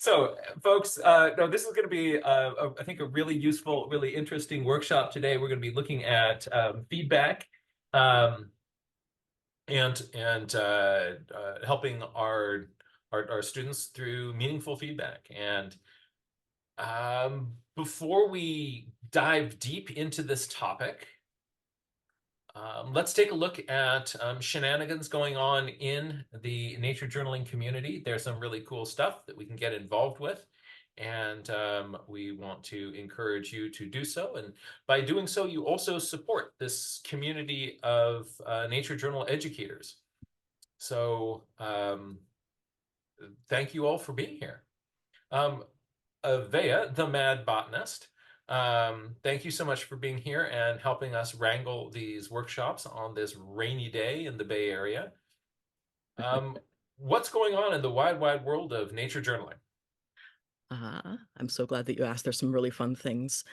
So, folks, no, this is going to be, I think, a really useful, really interesting workshop today. We're going to be looking at feedback um, and helping our students through meaningful feedback. And before we dive deep into this topic, let's take a look at shenanigans going on in the nature journaling community. There's some really cool stuff that we can get involved with, and we want to encourage you to do so. And by doing so, you also support this community of nature journal educators. So thank you all for being here. Um, Vea, the Mad Botanist. Thank you so much for being here and helping us wrangle these workshops on this rainy day in the Bay Area. Um, what's going on in the wide, wide world of nature journaling? I'm so glad that you asked. There's some really fun things.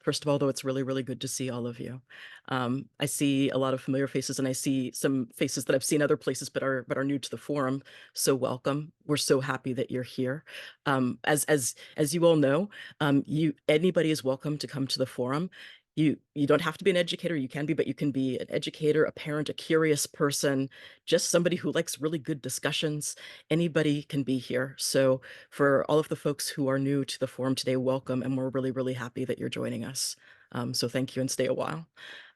First of all, though, it's really, really good to see all of you. I see a lot of familiar faces, and I see some faces that I've seen other places, but are new to the forum. So welcome. We're so happy that you're here. As you all know, you anybody is welcome to come to the forum. You don't have to be an educator. You can be, but you can be an educator, a parent, a curious person, just somebody who likes really good discussions. Anybody can be here. So for all of the folks who are new to the forum today, welcome, and we're really, really happy that you're joining us. So thank you and stay a while.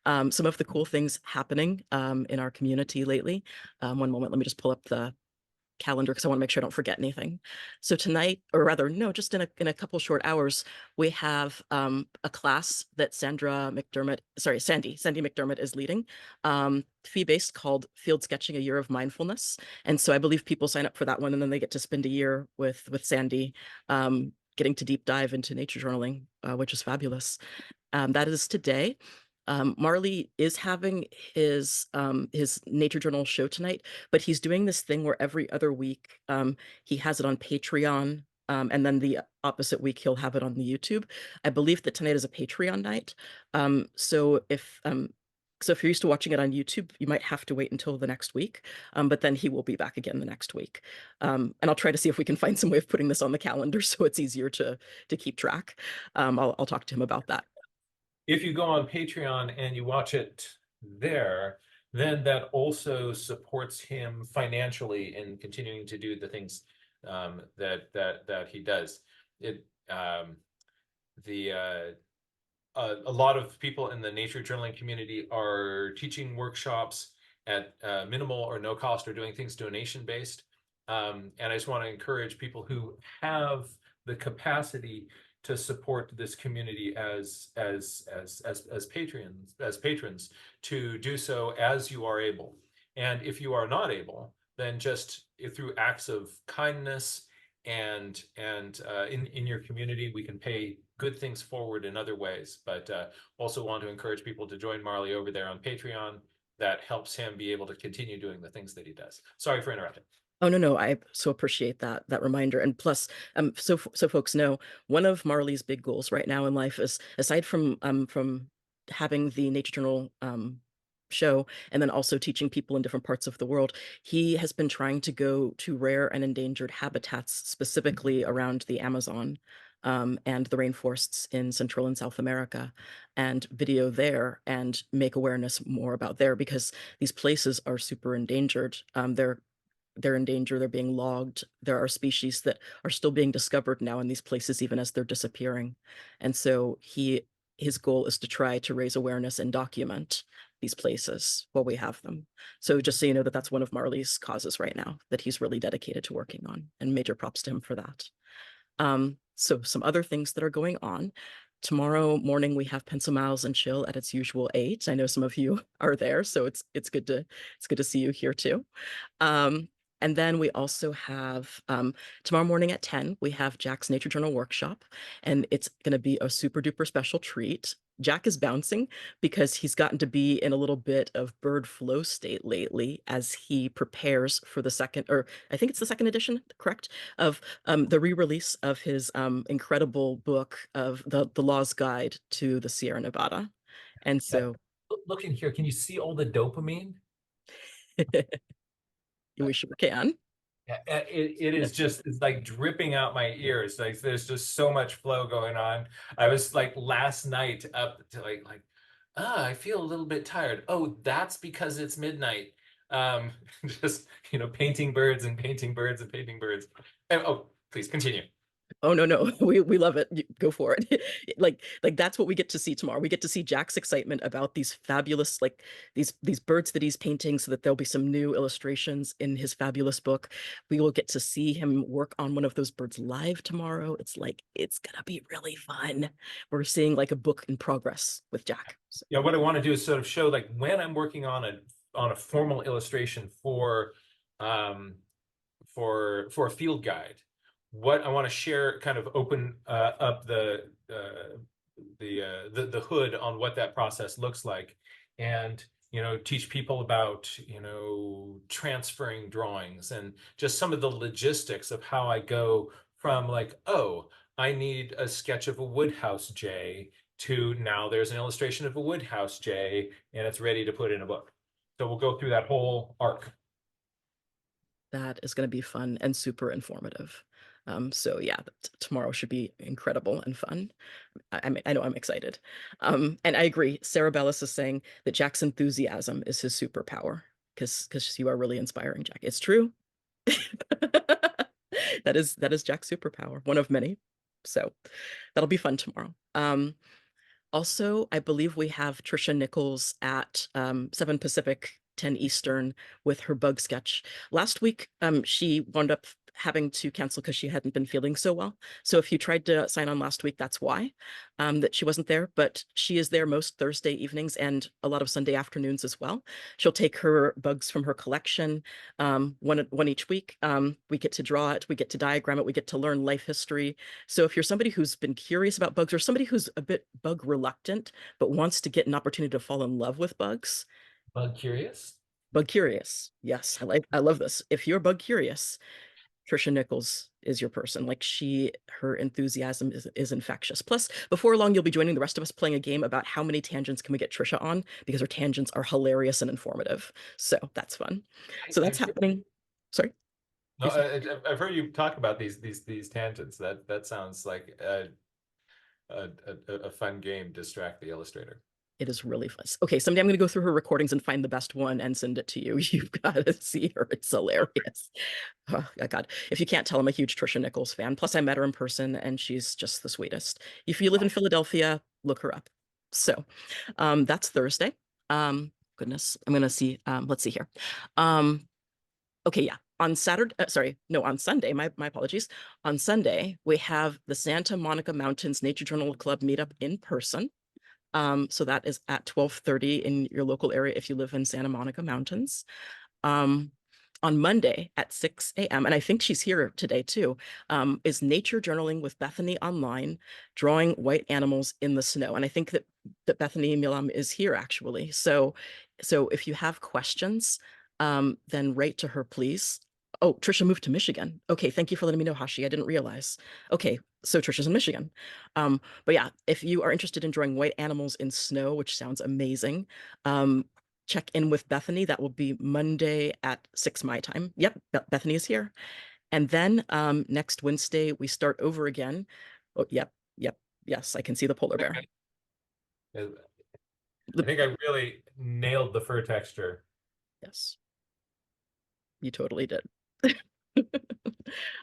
Some of the cool things happening in our community lately. One moment, let me just pull up the calendar because I want to make sure I don't forget anything. So tonight, or rather, no, just in a couple short hours, we have a class that Sandy McDermott is leading, fee-based, called Field Sketching: A Year of Mindfulness. And so I believe people sign up for that one, and then they get to spend a year with Sandy, getting to deep dive into nature journaling, which is fabulous. That is today. Marley is having his nature journal show tonight, but he's doing this thing where every other week he has it on Patreon, and then the opposite week he'll have it on the YouTube. I believe that tonight is a Patreon night. So if you're used to watching it on YouTube, you might have to wait until the next week. But then he will be back again the next week. And I'll try to see if we can find some way of putting this on the calendar so it's easier to keep track. I'll talk to him about that. If you go on Patreon and you watch it there, then that also supports him financially in continuing to do the things that he does. It the A lot of people in the nature journaling community are teaching workshops at minimal or no cost, or doing things donation based. And I just want to encourage people who have the capacity to support this community as patrons to do so as you are able. And if you are not able, then just through acts of kindness and in your community, we can pay good things forward in other ways. But also want to encourage people to join Marley over there on Patreon. That helps him be able to continue doing the things that he does. Sorry for interrupting. Oh, no, no, I so appreciate that reminder. And plus, so folks know, one of Marley's big goals right now in life is, aside from having the Nature Journal show and then also teaching people in different parts of the world, he has been trying to go to rare and endangered habitats, specifically around the Amazon, and the rainforests in Central and South America, and video there and make awareness more about there, because these places are super endangered. They're in danger. They're being logged. There are species that are still being discovered now in these places, even as they're disappearing. And so his goal is to try to raise awareness and document these places while we have them. So just so you know, that that's one of Marley's causes right now that he's really dedicated to working on, and major props to him for that. So some other things that are going on. Tomorrow morning we have Pencil Miles and Chill at its usual 8. I know some of you are there, so it's good to see you here too. Um, and then we also have, tomorrow morning at 10, we have Jack's Nature Journal workshop, and it's going to be a super duper special treat. Jack is bouncing because he's gotten to be in a little bit of bird flow state lately as he prepares for the second, or I think it's the second edition, correct, of the re-release of his incredible book of the Law's Guide to the Sierra Nevada. And Yeah. so Look in here. Can you see all the dopamine? we sure can. It is just, it's like dripping out my ears. Like there's just so much flow going on. I was like last night up to I feel a little bit tired. Oh, that's because it's midnight. Um, just, painting birds and painting birds and painting birds. And, oh, please continue. Oh no, no, we love it. Go for it. Like that's what we get to see tomorrow. We get to see Jack's excitement about these fabulous, like these birds that he's painting, so that there'll be some new illustrations in his fabulous book. We will get to see him work on one of those birds live tomorrow. It's gonna be really fun. We're seeing like a book in progress with Jack. So, Yeah, what I want to do is sort of show like when I'm working on a formal illustration um for a field guide, what I want to share, kind of open up the hood on what that process looks like, and teach people about transferring drawings and just some of the logistics of how I go from like, oh, I need a sketch of a woodhouse jay, to now there's an illustration of a woodhouse jay and it's ready to put in a book. So we'll go through that whole arc. that is going to be fun and super informative. So yeah, tomorrow should be incredible and fun. I know I'm excited. And I agree. Sarah Bellis is saying that Jack's enthusiasm is his superpower, because you are really inspiring, Jack. It's true. That is Jack's superpower, one of many. So that'll be fun tomorrow. Also, I believe we have Trisha Nichols at 7 Pacific, 10 Eastern with her bug sketch. Last week, she wound up having to cancel because she hadn't been feeling so well. So if you tried to sign on last week, that's why, that she wasn't there. But she is there most Thursday evenings and a lot of Sunday afternoons as well. She'll take her bugs from her collection, one each week. We get to draw it, we get to diagram it, we get to learn life history. So if you're somebody who's been curious about bugs, or somebody who's a bit bug reluctant but wants to get an opportunity to fall in love with bugs, Bug curious? bug curious. Yes, I love this. If you're bug curious, Trisha Nichols is your person. Like her enthusiasm is infectious. Plus, before long, you'll be joining the rest of us playing a game about how many tangents can we get Trisha on, because her tangents are hilarious and informative. So that's fun. So that's happening. Sorry. No, I've heard you talk about these tangents. That sounds like a fun game. Distract the illustrator. It is really fun. Okay, someday I'm going to go through her recordings and find the best one and send it to you. You've got to see her. It's hilarious. Oh, God. If you can't tell, I'm a huge Trisha Nichols fan. Plus, I met her in person and she's just the sweetest. If you live in Philadelphia, look her up. So that's Thursday. Goodness, I'm going to see. Let's see here. Okay, yeah. On Saturday, sorry, no, on Sunday, my apologies. On Sunday, we have the Santa Monica Mountains Nature Journal Club meetup in person. So that is at 12:30 in your local area if you live in Santa Monica Mountains. On Monday at 6 a.m., and I think she's here today too, is Nature Journaling with Bethany online, drawing white animals in the snow. And I think that Bethany Milam is here actually. So if you have questions, then write to her, please. Oh, Trisha moved to Michigan. Okay, thank you for letting me know, Hashi. I didn't realize. Okay, so Trisha's in Michigan. But yeah, if you are interested in drawing white animals in snow, which sounds amazing, check in with Bethany. That will be Monday at 6 my time. Yep, Bethany is here. And then next Wednesday, we start over again. Oh, yep, yes, I can see the polar bear. I think I really nailed the fur texture. Yes, you totally did.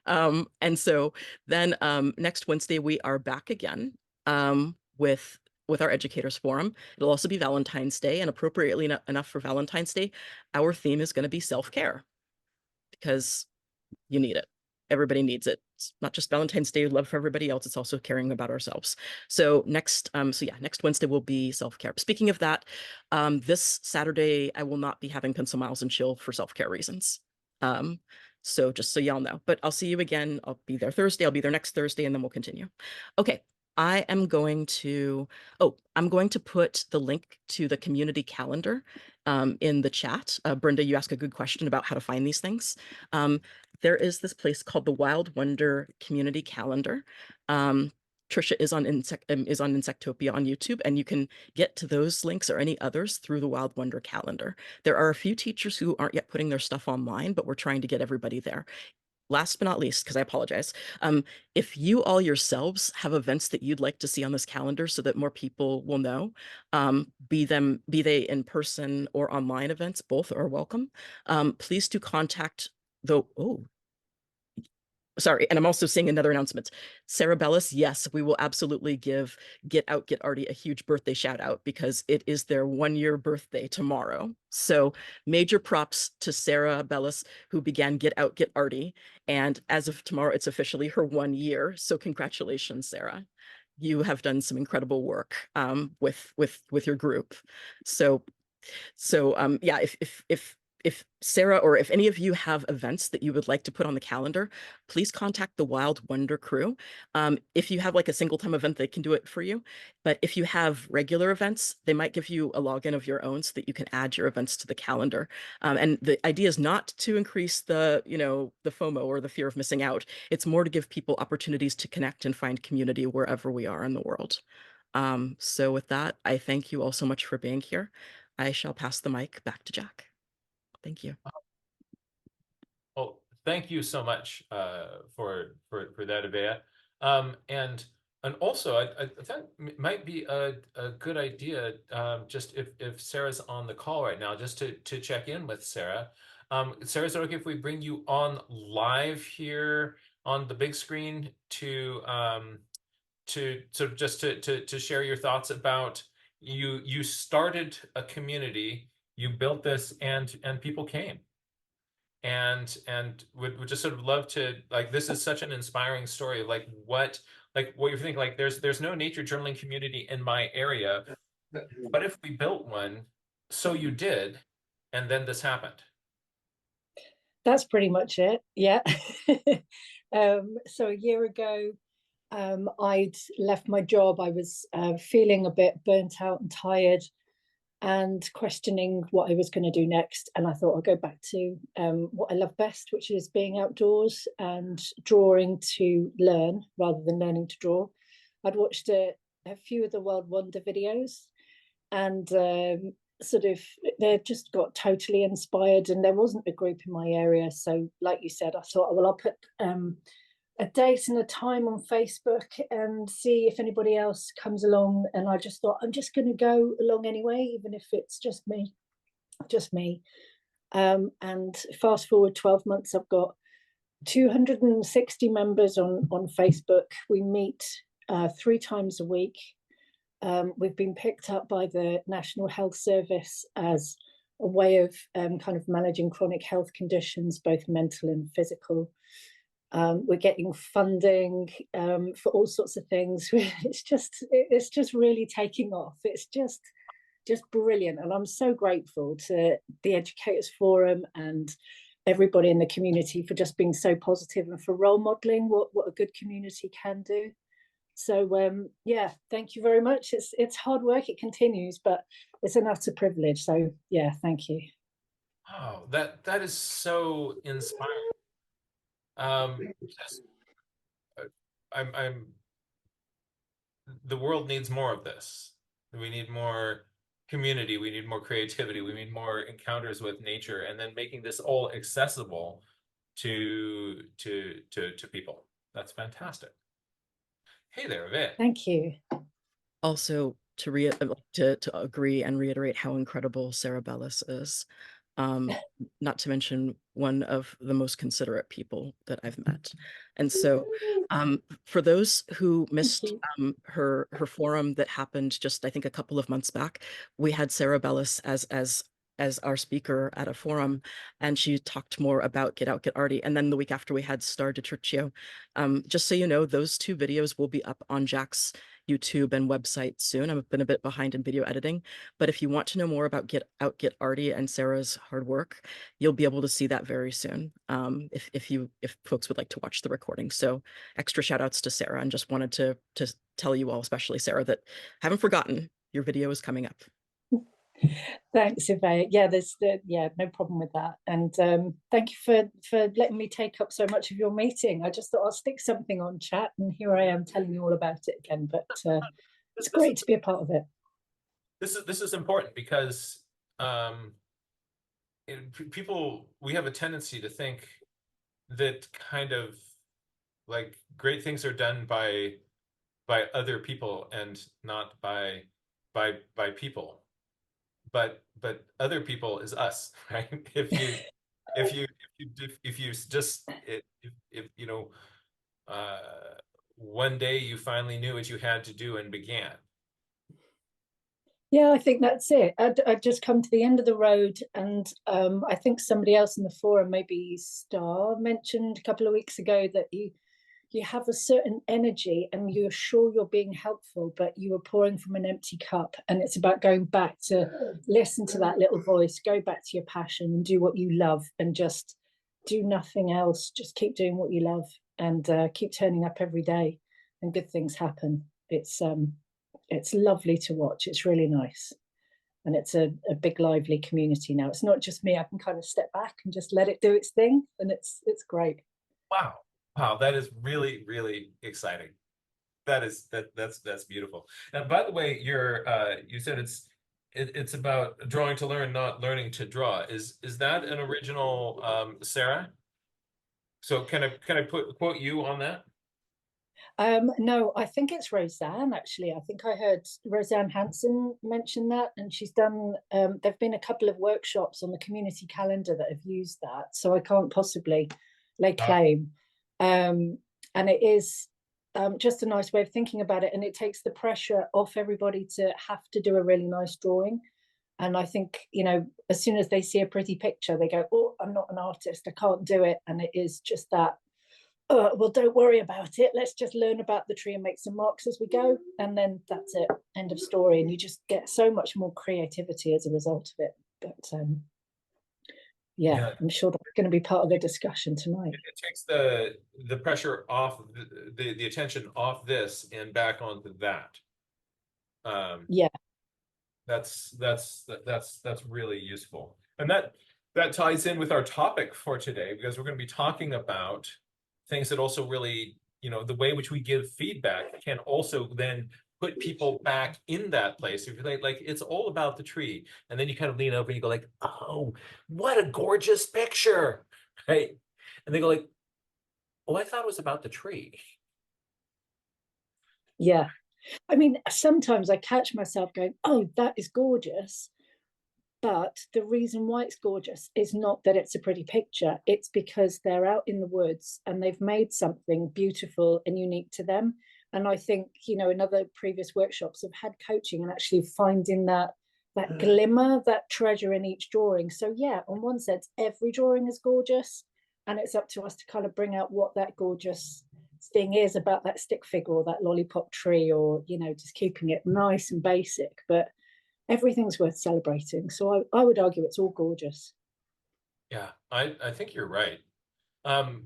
And so then next Wednesday we are back again with our educators forum. It'll also be Valentine's Day, and appropriately enough for Valentine's Day, our theme is going to be self-care, because you need it. Everybody needs it. It's not just Valentine's Day love for everybody else, it's also caring about ourselves. So next Wednesday will be self-care. Speaking of that, this Saturday I will not be having Pencil Miles and Chill for self-care reasons. So just so y'all know, but I'll see you again. I'll be there Thursday. I'll be there next Thursday, and then we'll continue. Okay. I'm going to put the link to the community calendar in the chat. Brenda, you asked a good question about how to find these things. There is this place called the Wild Wonder Community Calendar. Trisha is on Insectopia on YouTube, and you can get to those links or any others through the Wild Wonder calendar. There are a few teachers who aren't yet putting their stuff online, but we're trying to get everybody there. last but not least, because I apologize, if you all yourselves have events that you'd like to see on this calendar so that more people will know, be they in person or online events, both are welcome. Please do contact the, oh, sorry, and I'm also seeing another announcement. Sarah Bellis, yes, we will absolutely give Get Out, Get Arty a huge birthday shout out because it is their 1-year birthday tomorrow. So major props to Sarah Bellis, who began Get Out, Get Arty. And as of tomorrow, it's officially her 1 year. So congratulations, Sarah. You have done some incredible work with your group. So yeah, if Sarah or if any of you have events that you would like to put on the calendar, please contact the Wild Wonder crew. If you have like a single time event, they can do it for you. But if you have regular events, they might give you a login of your own so that you can add your events to the calendar. And the idea is not to increase the, the FOMO or the fear of missing out. It's more to give people opportunities to connect and find community wherever we are in the world. So with that, I thank you all so much for being here. I shall pass the mic back to Jack. Thank you. Well, thank you so much for that, Avea. And also, I thought it might be a good idea, just if Sarah's on the call right now, just to check in with Sarah. Sarah, is it okay if we bring you on live here on the big screen to sort of just to share your thoughts about you started a community, you built this, and people came. And would just sort of love to, like, this is such an inspiring story of like what you're thinking, like there's no nature journaling community in my area, but if we built one, so you did, and then this happened. That's pretty much it. Yeah. So a year ago, I'd left my job. I was feeling a bit burnt out and tired and questioning what I was going to do next. And I thought I'll go back to what I love best, which is being outdoors and drawing to learn rather than learning to draw. I'd watched a few of the World Wonder videos, and sort of they just got totally inspired, and there wasn't a group in my area. So like you said, I thought, well, I'll put a date and a time on Facebook and see if anybody else comes along. And I just thought, I'm just going to go along anyway, even if it's just me. And fast forward 12 months, I've got 260 members on Facebook. We meet 3 times a week. We've been picked up by the National Health Service as a way of kind of managing chronic health conditions, both mental and physical. We're getting funding for all sorts of things. It's just really taking off. It's just brilliant, and I'm so grateful to the Educators Forum and everybody in the community for just being so positive and for role modeling what a good community can do. So yeah, thank you very much. It's hard work. It continues, but it's an utter privilege. So yeah, thank you. Oh, that is so inspiring. Just, I'm the world needs more of this. We need more community, we need more creativity, we need more encounters with nature, and then making this all accessible to people. That's fantastic. Hey there, Vic. Thank you. Also, to agree and reiterate how incredible Sarah Bellis is. Not to mention one of the most considerate people that I've met. And so for those who missed her forum that happened just, I think, a couple of months back, we had Sarah Bellis as our speaker at a forum, and she talked more about Get Out, Get Arty. And then the week after we had Star DiTercio. Just so you know, those 2 videos will be up on Jack's YouTube and website soon. I've been a bit behind in video editing, but if you want to know more about Get Out, Get Arty and Sarah's hard work, you'll be able to see that very soon. If folks would like to watch the recording. So extra shout outs to Sarah, and just wanted to tell you all, especially Sarah, that haven't forgotten your video is coming up. Thanks, Yvette. Yeah, no problem with that. And thank you for letting me take up so much of your meeting. I just thought I'll stick something on chat, and here I am telling you all about it again. But it's great to be a part of it. This is important because people, we have a tendency to think that kind of like great things are done by other people and not by people, but other people is us, right? If you just if you know, one day you finally knew what you had to do and began. Yeah, I think that's it. I'd just come to the end of the road, and I think somebody else in the forum, maybe Star, mentioned a couple of weeks ago that you have a certain energy and you're sure you're being helpful, but you are pouring from an empty cup. And it's about going back to listen to that little voice, go back to your passion and do what you love, and just do nothing else. Just keep doing what you love, and keep turning up every day, and good things happen. It's lovely to watch. It's really nice. And it's a big lively community now. It's not just me. I can kind of step back and just let it do its thing, and it's great. Wow. Wow, that is really, really exciting. That's beautiful. And by the way, you said it's about drawing to learn, not learning to draw. Is that an original Sarah? So can I quote you on that? No, I think it's Roseanne, actually. I think I heard Roseanne Hanson mention that, and she's done, there've been a couple of workshops on the community calendar that have used that, so I can't possibly lay claim. And it is just a nice way of thinking about it, and it takes the pressure off everybody to have to do a really nice drawing. And I think, you know, as soon as they see a pretty picture, they go, oh, I'm not an artist, I can't do it. And it is just that, well, don't worry about it. Let's just learn about the tree and make some marks as we go. And then that's it, end of story. And you just get so much more creativity as a result of it. But yeah, I'm sure that's going to be part of the discussion tonight. It takes the pressure off, the attention off this and back onto that. Yeah. That's really useful. And that ties in with our topic for today, because we're going to be talking about things that also really, you know, the way in which we give feedback can also then put people back in that place. If you're like it's all about the tree, and then you kind of lean over and you go like, oh, what a gorgeous picture, right? And they go like, oh, I thought it was about the tree. Yeah. I mean, sometimes I catch myself going, oh, that is gorgeous. But the reason why it's gorgeous is not that it's a pretty picture. It's because they're out in the woods and they've made something beautiful and unique to them. And I think, you know, in other previous workshops, I've had coaching and actually finding that glimmer, that treasure in each drawing. So yeah, on one sense, every drawing is gorgeous, and it's up to us to kind of bring out what that gorgeous thing is about that stick figure or that lollipop tree, or, you know, just keeping it nice and basic. But everything's worth celebrating. So I would argue it's all gorgeous. Yeah, I think you're right.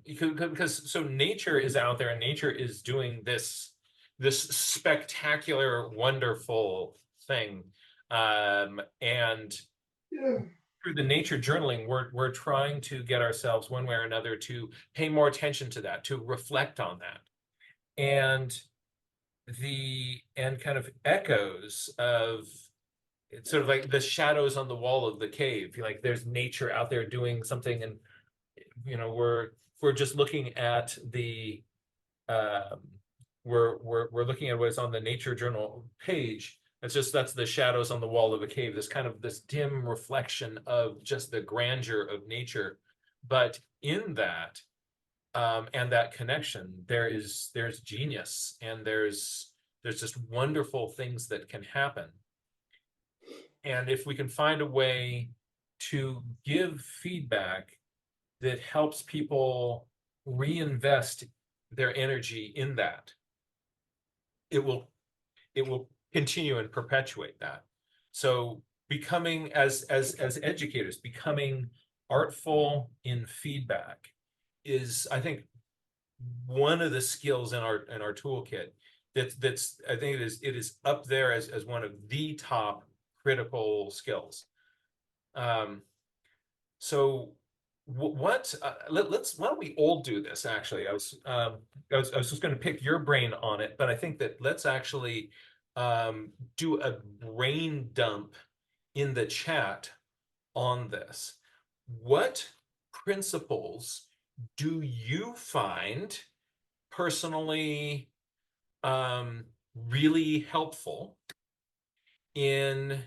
Because so nature is out there and nature is doing this spectacular, wonderful thing. And through the nature journaling, we're trying to get ourselves one way or another to pay more attention to that, to reflect on that. And kind of echoes of, it's sort of like the shadows on the wall of the cave. Like there's nature out there doing something, and you know, we're just looking at the we're looking at what's on the nature journal page. That's the shadows on the wall of a cave, this kind of this dim reflection of just the grandeur of nature. But in that and that connection, there's genius, and there's just wonderful things that can happen. And if we can find a way to give feedback that helps people reinvest their energy in that, it will continue and perpetuate that. So becoming, as educators, becoming artful in feedback is, I think, one of the skills in our toolkit that's I think it is up there as one of the top critical skills. So what let's, why don't we all do this? Actually, I was just going to pick your brain on it, but I think that let's actually do a brain dump in the chat on this. What principles do you find personally really helpful in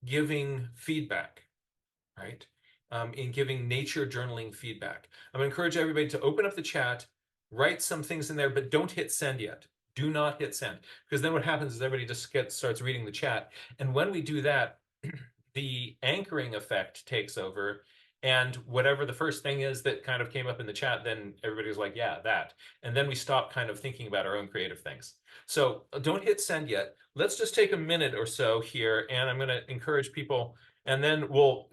giving feedback, right? In giving nature journaling feedback. I'm gonna encourage everybody to open up the chat, write some things in there, but don't hit send yet. Do not hit send, because then what happens is everybody just starts reading the chat. And when we do that, the anchoring effect takes over. And whatever the first thing is that kind of came up in the chat, then everybody's like, yeah, that. And then we stop kind of thinking about our own creative things. So don't hit send yet. Let's just take a minute or so here, and I'm going to encourage people, and then we'll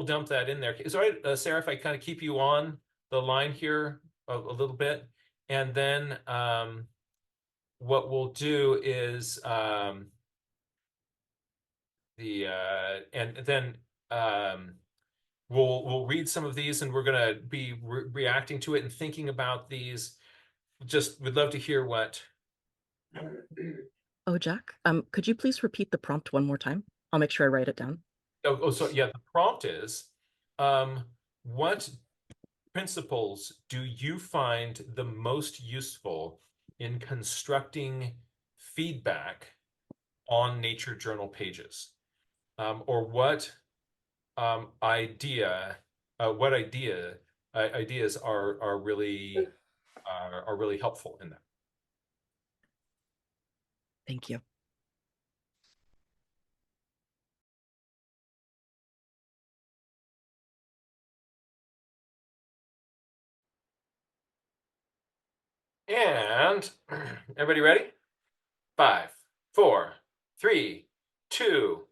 dump that in there. Is it all right, Sarah, if I kind of keep you on the line here a little bit? And then what we'll do is and then we'll read some of these, and we're going to be reacting to it and thinking about these. Just would love to hear what. Oh, Jack, could you please repeat the prompt one more time? I'll make sure I write it down. So yeah, the prompt is, what principles do you find the most useful in constructing feedback on nature journal pages? Or what ideas are really helpful in that? Thank you. And everybody ready? 5, 4, 3, 2,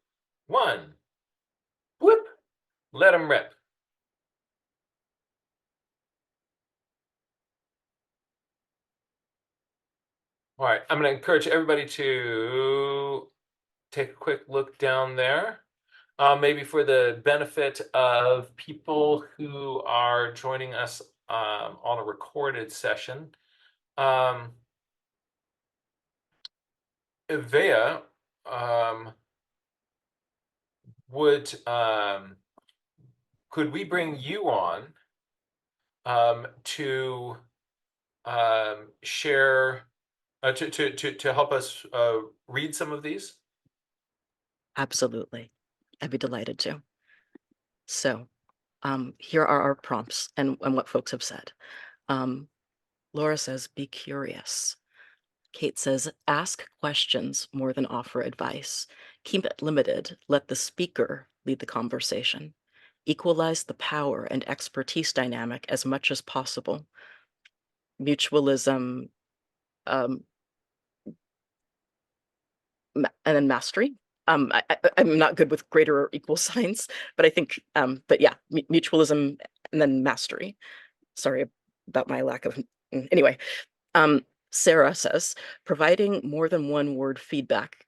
1. Whoop! Let them rip. All right, I'm going to encourage everybody to take a quick look down there. Maybe for the benefit of people who are joining us on a recorded session. Ivea could we bring you on to share to help us read some of these? Absolutely. I'd be delighted to. So here are our prompts and what folks have said. Laura says, be curious. Kate says, ask questions more than offer advice. Keep it limited. Let the speaker lead the conversation. Equalize the power and expertise dynamic as much as possible. Mutualism, and then mastery. I'm not good with greater or equal signs, but I think, but yeah, mutualism and then mastery. Sorry about my lack of, anyway. Sarah says, providing more than one word feedback,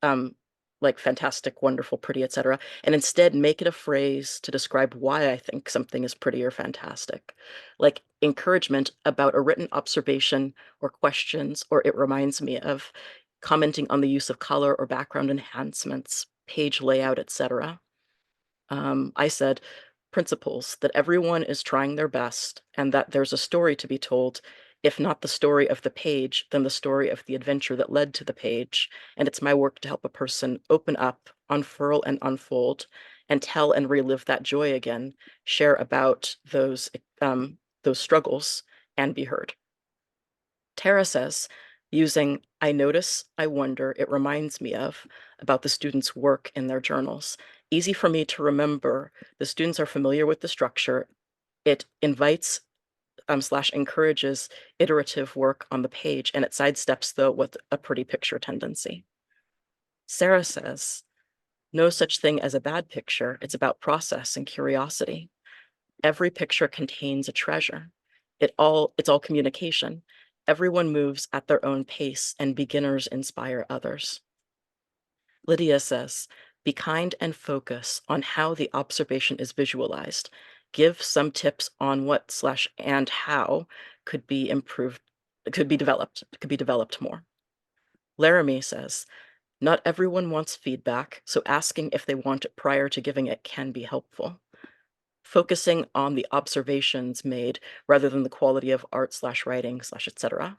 like fantastic, wonderful, pretty, etc., and instead make it a phrase to describe why I think something is pretty or fantastic, like encouragement about a written observation or questions, or it reminds me of commenting on the use of color or background enhancements, page layout, etc. I said principles that everyone is trying their best and that there's a story to be told, if not the story of the page, then the story of the adventure that led to the page. And it's my work to help a person open up, unfurl and unfold, and tell and relive that joy again, share about those struggles, and be heard. Tara says, using I notice, I wonder, it reminds me of, about the students' work in their journals. Easy for me to remember. The students are familiar with the structure. It invites / encourages iterative work on the page, and it sidesteps though with a pretty picture tendency. Sarah says, no such thing as a bad picture. It's about process and curiosity. Every picture contains a treasure. It's all communication. Everyone moves at their own pace, and beginners inspire others. Lydia says, be kind and focus on how the observation is visualized. Give some tips on what / and how could be improved, could be developed more. Laramie says, not everyone wants feedback, so asking if they want it prior to giving it can be helpful. focusing on the observations made rather than the quality of art/writing/etc.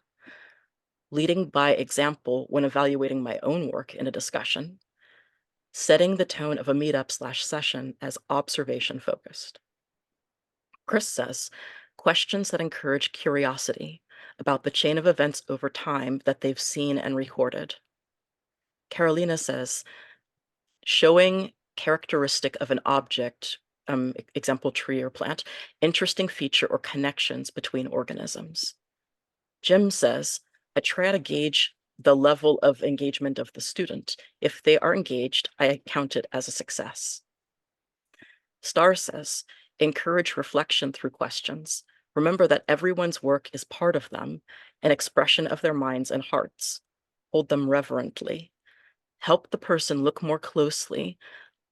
Leading by example when evaluating my own work in a discussion. Setting the tone of a meetup/session as observation focused. Chris says, questions that encourage curiosity about the chain of events over time that they've seen and recorded. Carolina says, showing characteristic of an object, example tree or plant, interesting feature or connections between organisms. Jim says, I try to gauge the level of engagement of the student. If they are engaged, I count it as a success. Star says, encourage reflection through questions. Remember that everyone's work is part of them, an expression of their minds and hearts. Hold them reverently. Help the person look more closely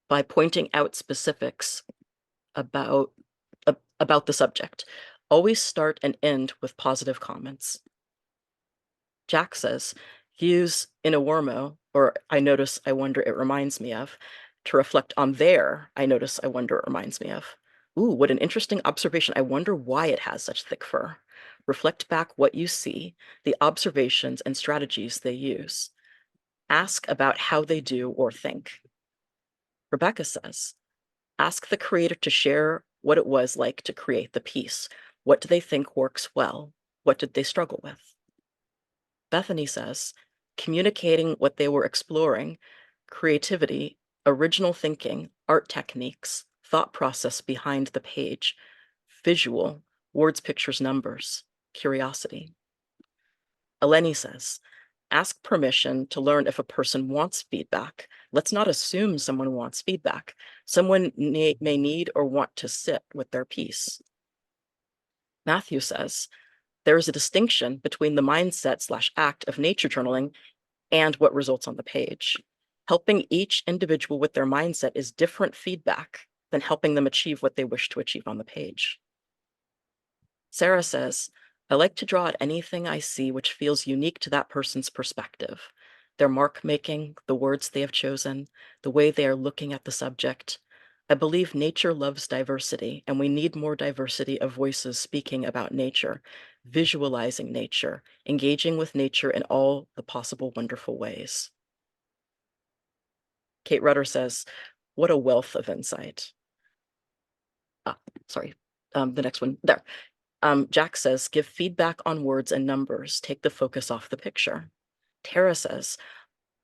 by pointing out specifics about the subject. Always start and end with positive comments. Jack says, use in a warmo, or I notice, I wonder, it reminds me of, to reflect on their, I notice, I wonder, it reminds me of. Ooh, what an interesting observation. I wonder why it has such thick fur. Reflect back what you see, the observations and strategies they use. Ask about how they do or think. Rebecca says, ask the creator to share what it was like to create the piece. What do they think works well? What did they struggle with? Bethany says, communicating what they were exploring, creativity, original thinking, art techniques, thought process behind the page, visual, words, pictures, numbers, curiosity. Eleni says, ask permission to learn if a person wants feedback. Let's not assume someone wants feedback. Someone may need or want to sit with their piece. Matthew says, there is a distinction between the mindset/act of nature journaling and what results on the page. Helping each individual with their mindset is different feedback than helping them achieve what they wish to achieve on the page. Sarah says, I like to draw at anything I see which feels unique to that person's perspective. Their mark making, the words they have chosen, the way they are looking at the subject. I believe nature loves diversity, and we need more diversity of voices speaking about nature, visualizing nature, engaging with nature in all the possible wonderful ways. Kate Rudder says, what a wealth of insight. Sorry, the next one, there. Jack says, give feedback on words and numbers, take the focus off the picture. Tara says,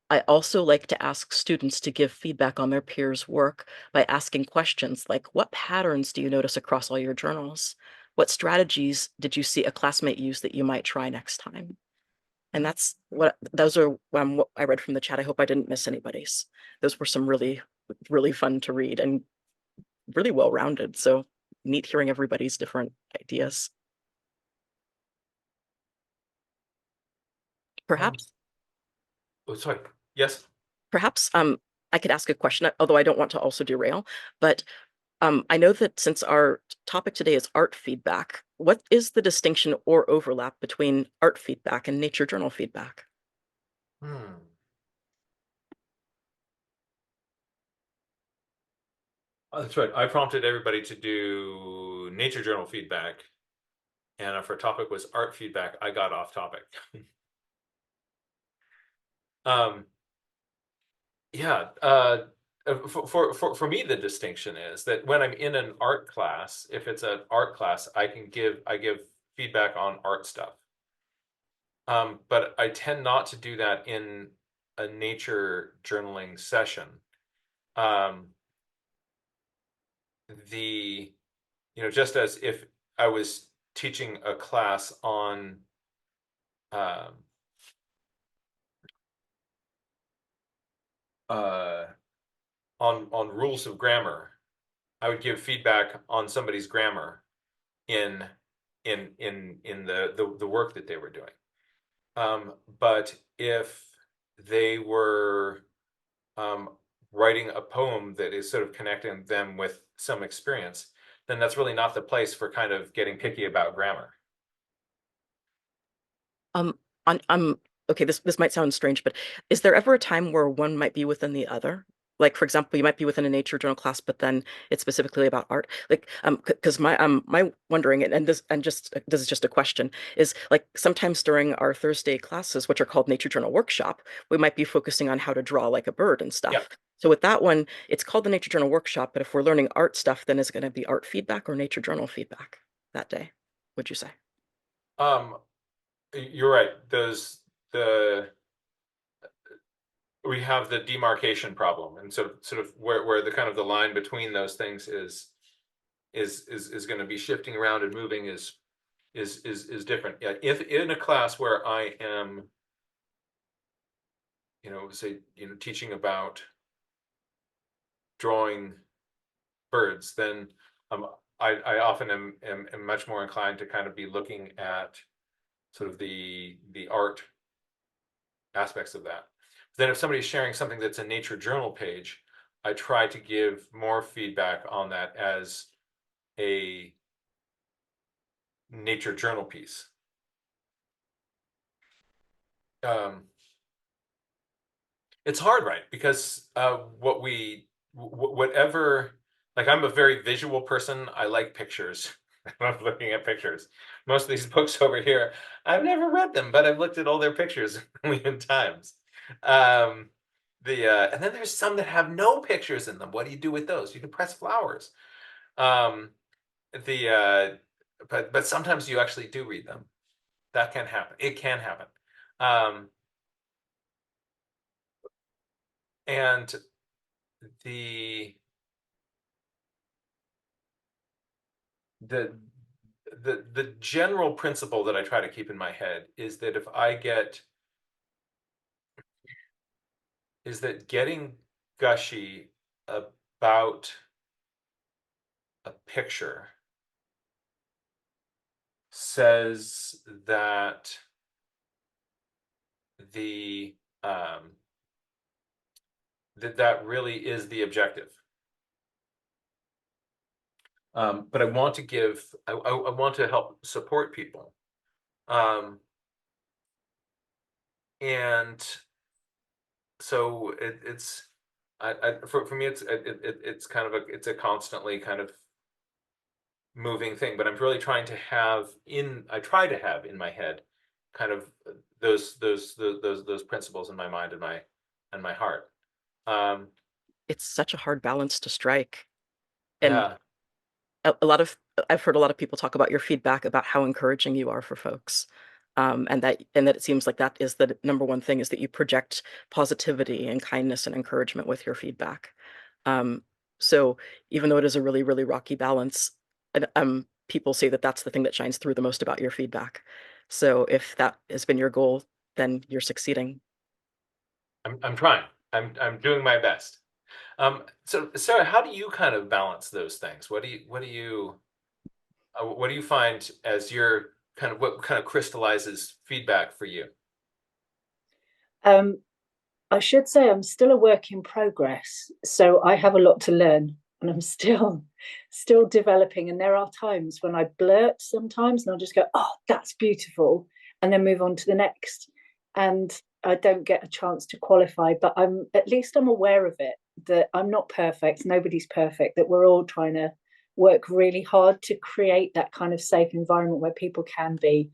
I also like to ask students to give feedback on their peers' work by asking questions like, what patterns do you notice across all your journals? What strategies did you see a classmate use that you might try next time? And those are what I read from the chat. I hope I didn't miss anybody's. Those were some really, really fun to read and really well-rounded. So neat hearing everybody's different ideas. Perhaps. Oh, sorry. Yes. Perhaps I could ask a question, although I don't want to also derail, but I know that since our topic today is art feedback, what is the distinction or overlap between art feedback and nature journal feedback? Oh, that's right. I prompted everybody to do nature journal feedback. And if our topic was art feedback, I got off topic. Yeah, for me, the distinction is that when I'm in an art class, if it's an art class, I give feedback on art stuff. But I tend not to do that in a nature journaling session. Just as if I was teaching a class on rules of grammar, I would give feedback on somebody's grammar in the work that they were doing. But if they were writing a poem that is sort of connecting them with some experience, then that's really not the place for kind of getting picky about grammar. Okay, this might sound strange, but is there ever a time where one might be within the other? Like, for example, you might be within a nature journal class, but then it's specifically about art. Like, because my wondering, and this is just a question, is like sometimes during our Thursday classes, which are called Nature Journal Workshop, we might be focusing on how to draw like a bird and Yeah. stuff. So with that one, it's called the Nature Journal Workshop, but if we're learning art stuff, then is it going to be art feedback or nature journal feedback that day, would you say? You're right. We have the demarcation problem, and sort of where the kind of the line between those things is going to be shifting around and moving is different. Yeah, if in a class where I am, say, teaching about drawing birds, then I often am much more inclined to kind of be looking at sort of the art aspects of that. Then if somebody's sharing something that's a nature journal page, I try to give more feedback on that as a nature journal piece. It's hard, right? Because whatever, like, I'm a very visual person. I like pictures. I love looking at pictures. Most of these books over here, I've never read them, but I've looked at all their pictures a million times. And then there's some that have no pictures in them. What do you do with those? You can press flowers. Um, but sometimes you actually do read them. That can happen. It can happen. And the the the general principle that I try to keep in my head is that getting gushy about a picture says that that really is the objective. But I want to help support people. And so for me, it's kind of it's a constantly kind of moving thing, but I'm really trying to have in my head kind of those principles in my mind and my heart. It's such a hard balance to strike. And Yeah. I've heard a lot of people talk about your feedback about how encouraging you are for folks. And that it seems like that is the number one thing, is that you project positivity and kindness and encouragement with your feedback. So even though it is a really, really rocky balance, and people say that that's the thing that shines through the most about your feedback. So if that has been your goal, then you're succeeding. I'm trying. I'm doing my best. So Sarah, how do you kind of balance those things? What do you find as your kind of, what kind of crystallizes feedback for you? I should say I'm still a work in progress, so I have a lot to learn, and I'm still developing. And there are times when I blurt sometimes, and I'll just go, "Oh, that's beautiful," and then move on to the next, and I don't get a chance to qualify. But at least I'm aware of it, that I'm not perfect. Nobody's perfect. That we're all trying to work really hard to create that kind of safe environment where people can be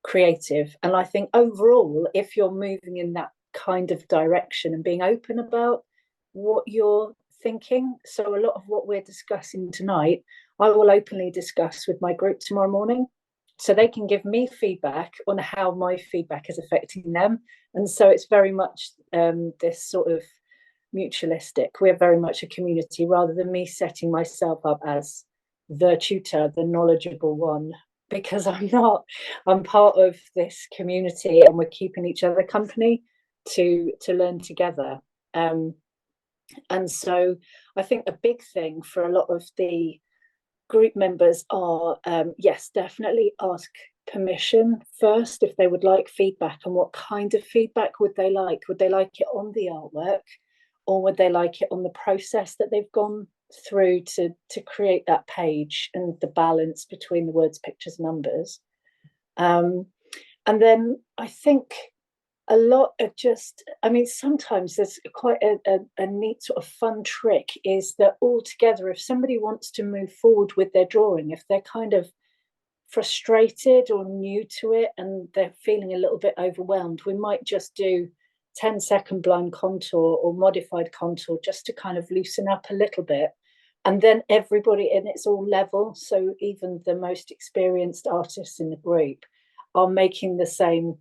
creative. And I think overall, if you're moving in that kind of direction and being open about what you're thinking, so a lot of what we're discussing tonight, I will openly discuss with my group tomorrow morning, so they can give me feedback on how my feedback is affecting them. And so it's very much this sort of mutualistic. We're very much a community, rather than me setting myself up as the tutor, the knowledgeable one, because I'm not. I'm part of this community, and we're keeping each other company to learn together. And so I think a big thing for a lot of the group members are, yes, definitely ask permission first if they would like feedback, and what kind of feedback would they like? Would they like it on the artwork, or would they like it on the process that they've gone through to create that page, and the balance between the words, pictures, numbers? And then I think a lot of just, I mean, sometimes there's quite a neat sort of fun trick is that altogether, if somebody wants to move forward with their drawing, if they're kind of frustrated or new to it and they're feeling a little bit overwhelmed, we might just do 10-second blind contour or modified contour just to kind of loosen up a little bit. And then everybody, and it's all level, so even the most experienced artists in the group are making the same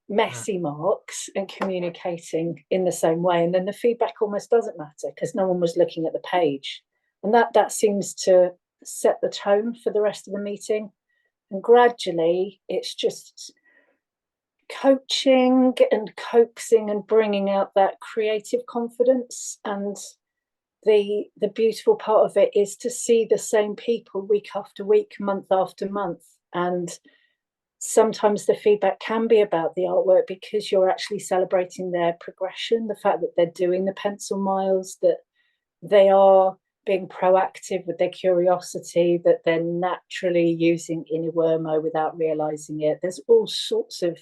messy marks and communicating in the same way. And then the feedback almost doesn't matter because no one was looking at the page. And that seems to set the tone for the rest of the meeting. And gradually it's just coaching and coaxing and bringing out that creative confidence. And the beautiful part of it is to see the same people week after week, month after month. And sometimes the feedback can be about the artwork because you're actually celebrating their progression, the fact that they're doing the pencil miles, that they are being proactive with their curiosity, that they're naturally using Iniwermo without realizing it. There's all sorts of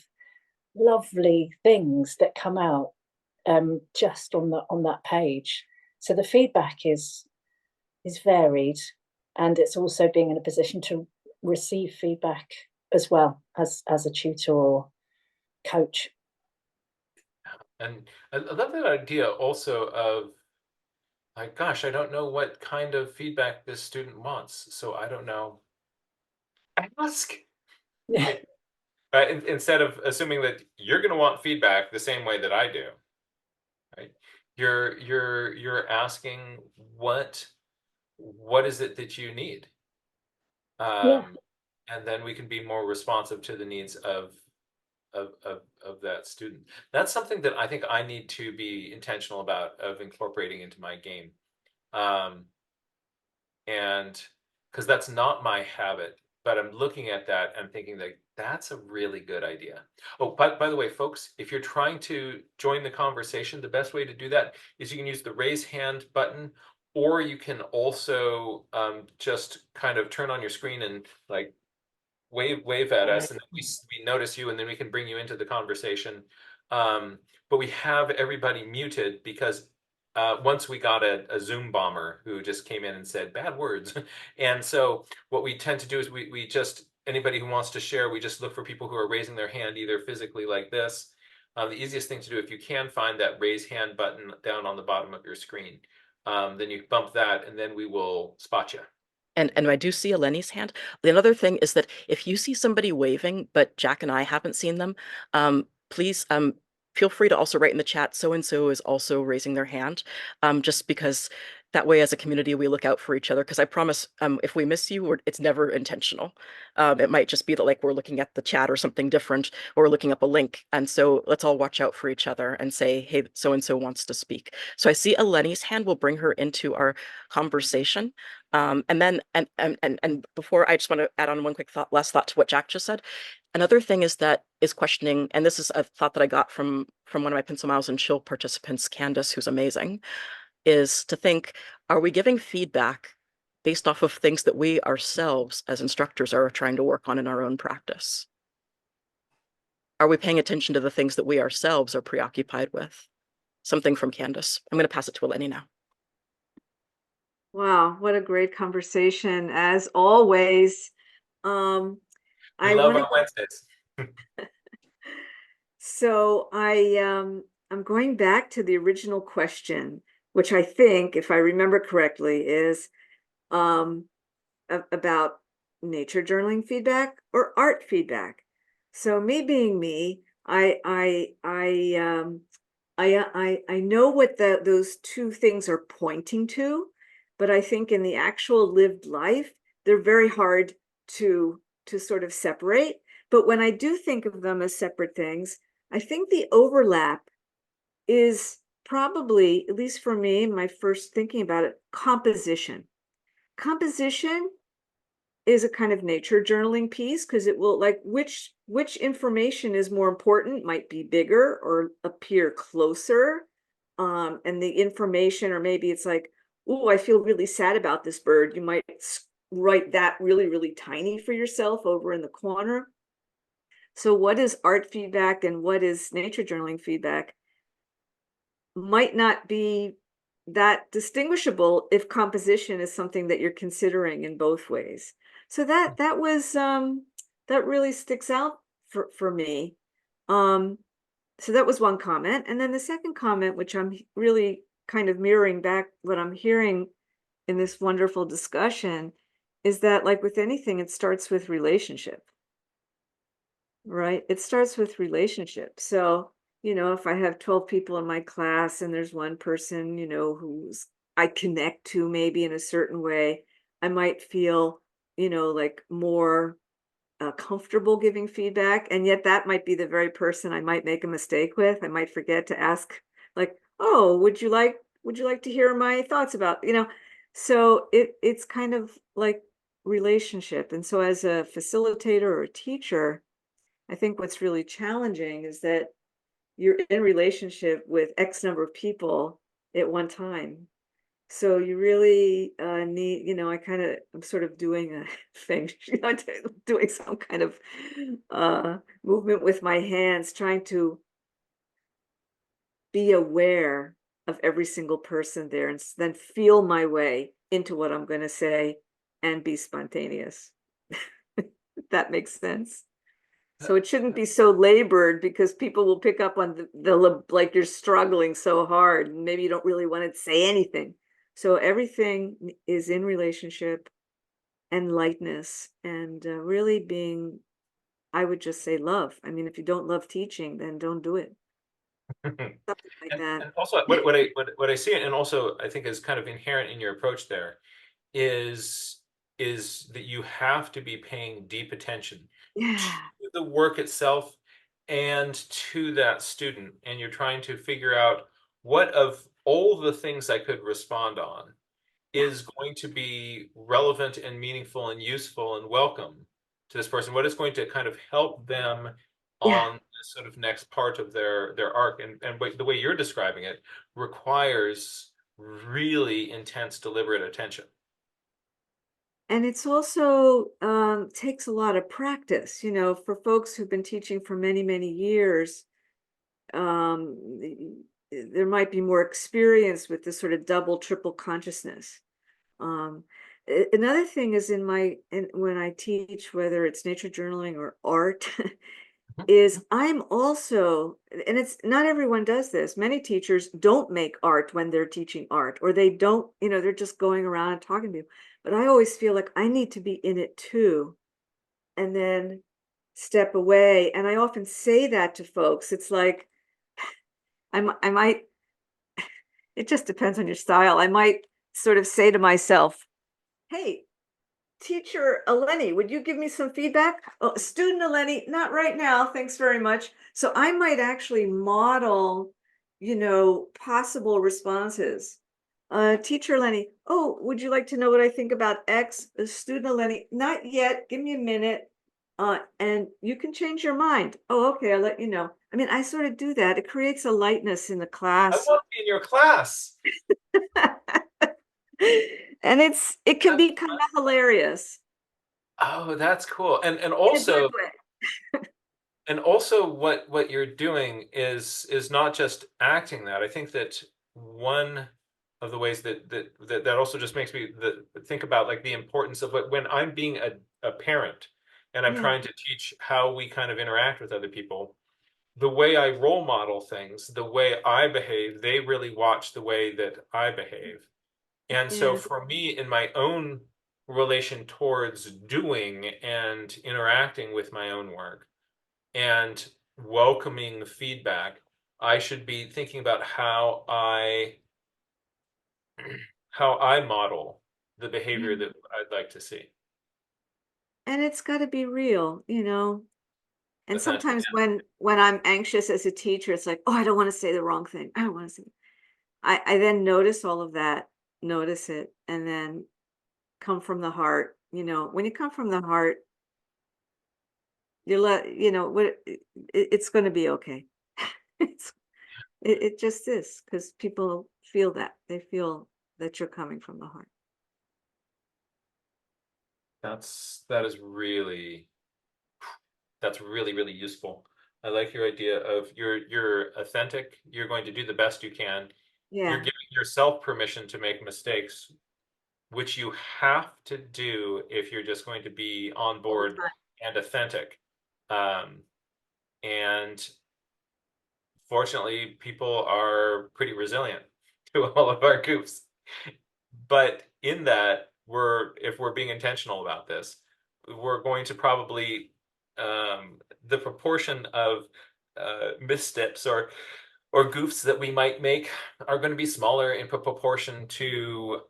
lovely things that come out just on that page. So the feedback is varied, and it's also being in a position to receive feedback as well as a tutor or coach. And I love that idea also of, like, gosh, I don't know what kind of feedback this student wants, so I don't know. Ask. Right? Instead of assuming that you're going to want feedback the same way that I do, right? You're asking what is it that you need, Yeah. and then we can be more responsive to the needs of that student. That's something that I think I need to be intentional about of incorporating into my game, and because that's not my habit. But I'm looking at that and thinking that that's a really good idea. Oh, by the way, folks, if you're trying to join the conversation, the best way to do that is you can use the raise hand button, or you can also just kind of turn on your screen and like wave at us, and then we notice you, and then we can bring you into the conversation. But we have everybody muted because once we got a Zoom bomber who just came in and said bad words. And so what we tend to do is we just, anybody who wants to share, we just look for people who are raising their hand either physically like this. The easiest thing to do, if you can find that raise hand button down on the bottom of your screen, then you bump that and then we will spot you. And I do see Eleni's hand. Another thing is that if you see somebody waving, but Jack and I haven't seen them, please feel free to also write in the chat, so and so is also raising their hand, just because that way as a community we look out for each other. Because I promise, if we miss you, it's never intentional. It might just be that like we're looking at the chat or something different, or we're looking up a link. And so let's all watch out for each other and say, hey, so and so wants to speak. So I see Eleni's hand. We'll bring her into our conversation. And then, and before, I just want to add on one quick last thought to what Jack just said. Another thing is questioning, and this is a thought that I got from one of my Pencil Miles and Chill participants, Candace, who's amazing, is to think, are we giving feedback based off of things that we ourselves as instructors are trying to work on in our own practice? Are we paying attention to the things that we ourselves are preoccupied with? Something from Candace. I'm going to pass it to Eleni now. Wow, what a great conversation, as always. We I love want our Wednesdays. So I'm going back to the original question, which I think, if I remember correctly, is about nature journaling feedback or art feedback. So me being me, I know what those two things are pointing to, but I think in the actual lived life, they're very hard to sort of separate. But when I do think of them as separate things, I think the overlap is probably, at least for me, my first thinking about it, composition. Composition is a kind of nature journaling piece because it will, like, which information is more important, might be bigger or appear closer. And the information, or maybe it's like, oh, I feel really sad about this bird. You might write that really, really tiny for yourself over in the corner. So what is art feedback and what is nature journaling feedback might not be that distinguishable if composition is something that you're considering in both ways. So that was that really sticks out for me. So that was one comment. And then the second comment, which I'm really kind of mirroring back what I'm hearing in this wonderful discussion, is that like with anything, it starts with relationship, right? It starts with relationship. So, if I have 12 people in my class and there's one person, who's I connect to maybe in a certain way, I might feel, like more comfortable giving feedback. And yet that might be the very person I might make a mistake with. I might forget to ask, like, oh, would you like to hear my thoughts about, so it's kind of like relationship. And so as a facilitator or a teacher, I think what's really challenging is that you're in relationship with X number of people at one time. So you really need, I'm sort of doing a thing, doing some kind of movement with my hands, trying to be aware of every single person there and then feel my way into what I'm going to say and be spontaneous. That makes sense. So it shouldn't be so labored because people will pick up on like you're struggling so hard and maybe you don't really want to say anything. So everything is in relationship and lightness and really being, I would just say love. I mean, if you don't love teaching, then don't do it. Something like that. And also what I see, and also I think is kind of inherent in your approach there, is that you have to be paying deep attention Yeah. to the work itself and to that student, and you're trying to figure out what of all the things I could respond on is going to be relevant and meaningful and useful and welcome to this person, what is going to kind of help them Yeah. on this sort of next part of their arc. And the way you're describing it requires really intense, deliberate attention. And it's also takes a lot of practice, for folks who've been teaching for many, many years. There might be more experience with this sort of double, triple consciousness. Um, Another thing is when I teach, whether it's nature journaling or art, is I'm also, and it's not everyone does this. Many teachers don't make art when they're teaching art, or they don't, they're just going around and talking to you. But I always feel like I need to be in it too, and then step away. And I often say that to folks. It's like, I might, it just depends on your style. I might sort of say to myself, hey, teacher Eleni, would you give me some feedback? Oh, student Eleni, not right now. Thanks very much. So I might actually model, possible responses. Teacher Eleni, oh, would you like to know what I think about X? Student Eleni, not yet. Give me a minute. And you can change your mind. Oh, okay. I'll let you know. I mean, I sort of do that. It creates a lightness in the I class. want to be in your class. And it can be kind of hilarious. Oh, that's cool. And In a also, good way. what you're doing is not just acting that. I think that one of the ways that also just makes me think about like the importance of when I'm being a parent and I'm Yeah. trying to teach how we kind of interact with other people, the way I role model things, the way I behave, they really watch the way that I behave. And so Yeah. for me, in my own relation towards doing and interacting with my own work and welcoming feedback, I should be thinking about how I model the behavior Yeah. that I'd like to see. And it's got to be real, And Authentic. sometimes when I'm anxious as a teacher, it's like, oh, I don't want to say the wrong thing. I don't want to say. I then notice all of that, notice it, and then come from the heart. When you come from the heart, it's going to be okay. It's it just is because people feel that they feel that you're coming from the heart. That is really That's really, really useful. I like your idea of you're authentic. You're going to do the best you can. You're Yeah. giving yourself permission to make mistakes, which you have to do if you're just going to be on All the board time. and authentic. And fortunately, people are pretty resilient to all of our goofs. But in that, if we're being intentional about this, we're going to probably the proportion of missteps or goofs that we might make are going to be smaller in proportion to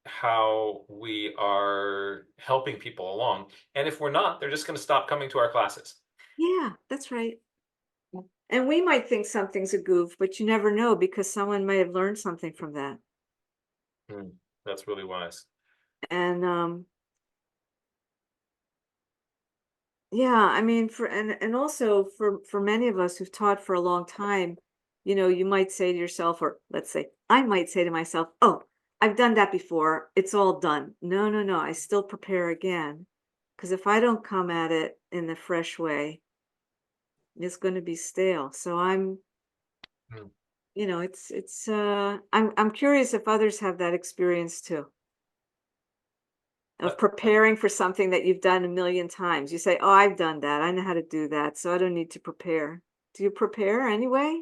how we are helping people along. And if we're not, they're just going to stop coming to our classes. Yeah, that's right. And we might think something's a goof, but you never know because someone might have learned something from that. That's really wise. And yeah, I mean, and also for many of us who've taught for a long time, you know, you might say to yourself, or let's say I might say to myself, "Oh, I've done that before. It's all done." No, no, no. I still prepare again, because if I don't come at it in the fresh way, it's going to be stale. So I'm, Hmm. you know, I'm curious if others have that experience too. Of preparing for something that you've done a million times. You say, "Oh, I've done that. I know how to do that, so I don't need to prepare." Do you prepare anyway?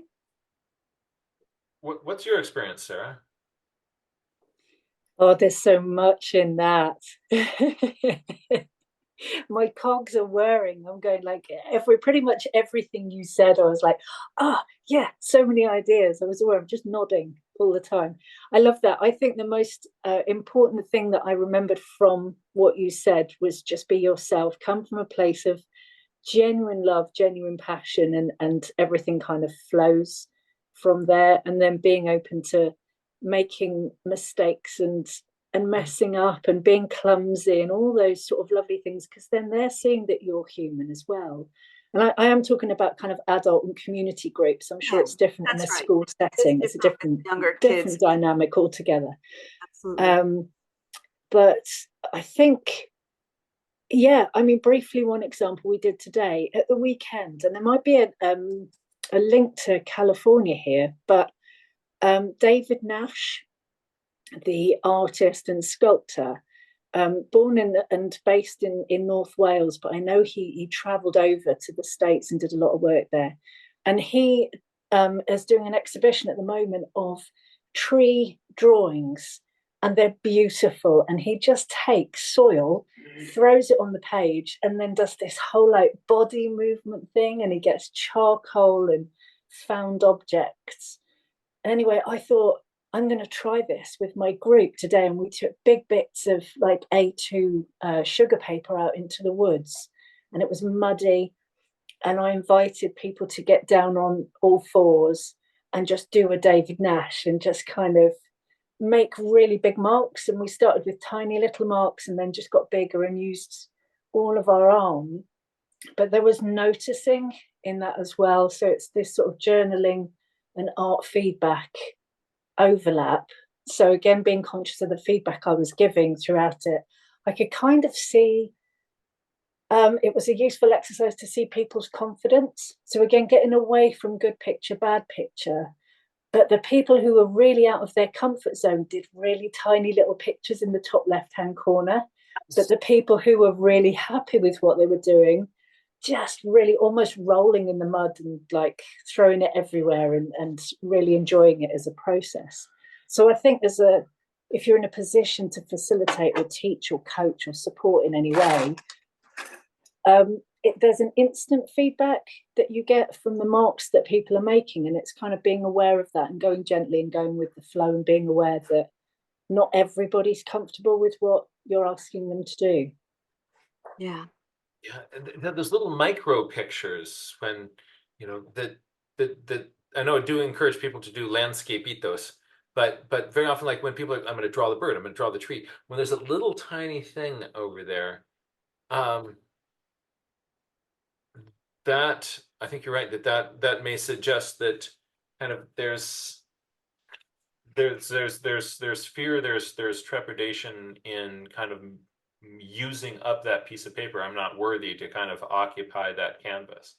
What's your experience, Sarah? Oh, there's so much in that. My cogs are whirring. I'm going like pretty much everything you said. I was like, yeah, so many ideas. I was aware. I'm just nodding all the time. I love that. I think the most important thing that I remembered from what you said was just be yourself. Come from a place of genuine love, genuine passion, and everything kind of flows from there. And then being open to making mistakes and messing up and being clumsy and all those sort of lovely things, because then they're seeing that you're human as well. And I am talking about kind of adult and community groups. I'm sure Yeah, it's different in a that's right. school setting. It's a Different with younger kids. different dynamic altogether. Absolutely. But I think, yeah, I mean, briefly, one example we did today at the weekend, and there might be a link to California here, but David Nash, the artist and sculptor, born in and based in North Wales, but I know he travelled over to the States and did a lot of work there. And he is doing an exhibition at the moment of tree drawings, and they're beautiful. And he just takes soil, throws it on the page, and then does this whole like body movement thing, and he gets charcoal and found objects. Anyway, I thought I'm going to try this with my group today. And we took big bits of like A2 sugar paper out into the woods, and it was muddy. And I invited people to get down on all fours and just do a David Nash and just kind of make really big marks. And we started with tiny little marks and then just got bigger and used all of our arm. But there was noticing in that as well. So it's this sort of journaling and art feedback overlap. So again, being conscious of the feedback I was giving throughout it, I could kind of see it was a useful exercise to see people's confidence. So again, getting away from good picture, bad picture. But the people who were really out of their comfort zone did really tiny little pictures in the top left-hand corner. But the people who were really happy with what they were doing, just really almost rolling in the mud and like throwing it everywhere and really enjoying it as a process. So I think if you're in a position to facilitate or teach or coach or support in any way, there's an instant feedback that you get from the marks that people are making, and it's kind of being aware of that and going gently and going with the flow and being aware that not everybody's comfortable with what you're asking them to do. Yeah. Yeah, and those little micro pictures when, you know, that I know I do encourage people to do landscape ethos, but very often, like when people are, I'm going to draw the bird, I'm going to draw the tree. When there's a little tiny thing over there, that I think you're right that may suggest that kind of there's fear, there's trepidation in kind of using up that piece of paper. I'm not worthy to kind of occupy that canvas.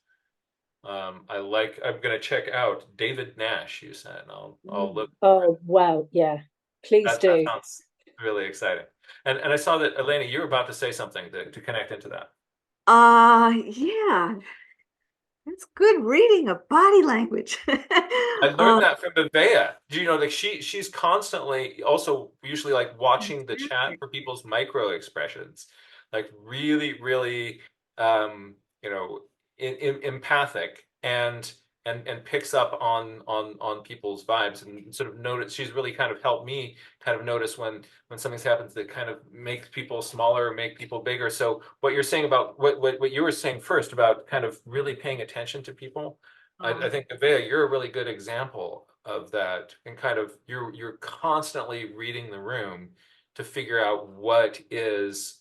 I'm gonna check out David Nash, you said, and I'll look. Oh, wow. Yeah, please That do. sounds really exciting. And I saw that, Elena, you were about to say something to connect into that. Yeah, that's good reading of body language. I learned that from Bevea. Do you know, like she's constantly also usually like watching the chat for people's micro expressions, like really, really, you know, empathic and picks up on people's vibes and sort of notice. She's really kind of helped me kind of notice when something happens that kind of makes people smaller, make people bigger. So what you're saying about what you were saying first about kind of really paying attention to people. I think, Avea, you're a really good example of that, and kind of you're constantly reading the room to figure out what is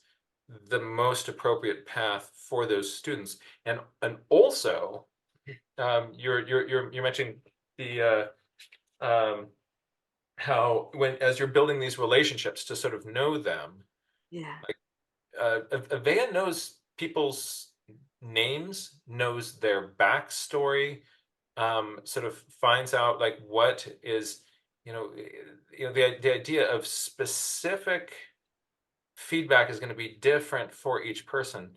the most appropriate path for those students, and also you're mentioning the how as you're building these relationships to sort of know them, Yeah. Avea knows people's names, knows their backstory, sort of finds out like what is, the idea of specific feedback is going to be different for each person.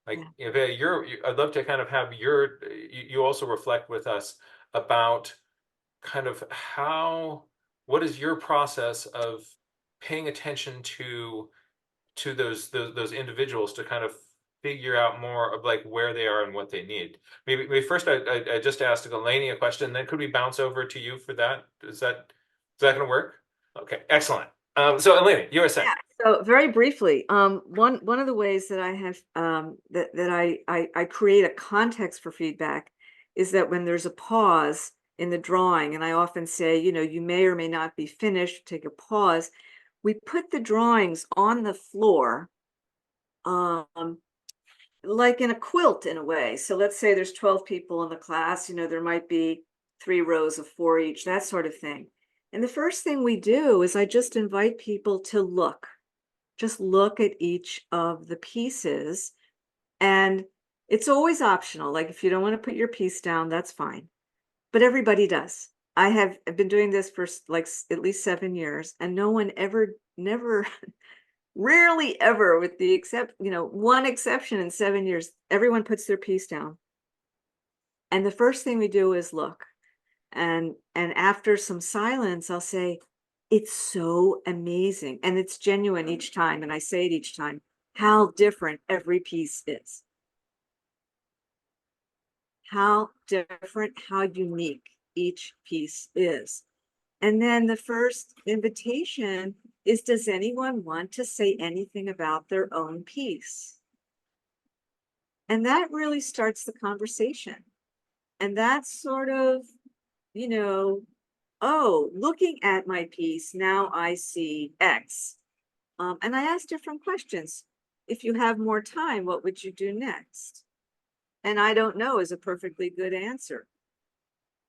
Like if I'd love to kind of have you also reflect with us about kind of what is your process of paying attention to those individuals to kind of figure out more of like where they are and what they need. Maybe first I just asked Eleni a question, then could we bounce over to you for that? Is that going to work? Okay, excellent. So Eleni, you were saying. Yeah, so very briefly, one of the ways that I have that I create a context for feedback is that when there's a pause in the drawing, and I often say, you may or may not be finished, take a pause. We put the drawings on the floor, like in a quilt in a way. So let's say there's 12 people in the class, there might be 3 rows of 4 each, that sort of thing. And the first thing we do is I just invite people to just look at each of the pieces. And it's always optional. Like if you don't want to put your piece down, that's fine. But everybody does. I've been doing this for like at least 7 years, and no one never rarely ever, with the one exception in 7 years, everyone puts their piece down. And the first thing we do is look. And after some silence, I'll say, it's so amazing. And it's genuine each time. And I say it each time, how different every piece is. How different, how unique each piece is. And then the first invitation is, does anyone want to say anything about their own piece? And that really starts the conversation. And that's sort of, oh, looking at my piece, now I see X. And I ask different questions. If you have more time, what would you do next? And I don't know is a perfectly good answer.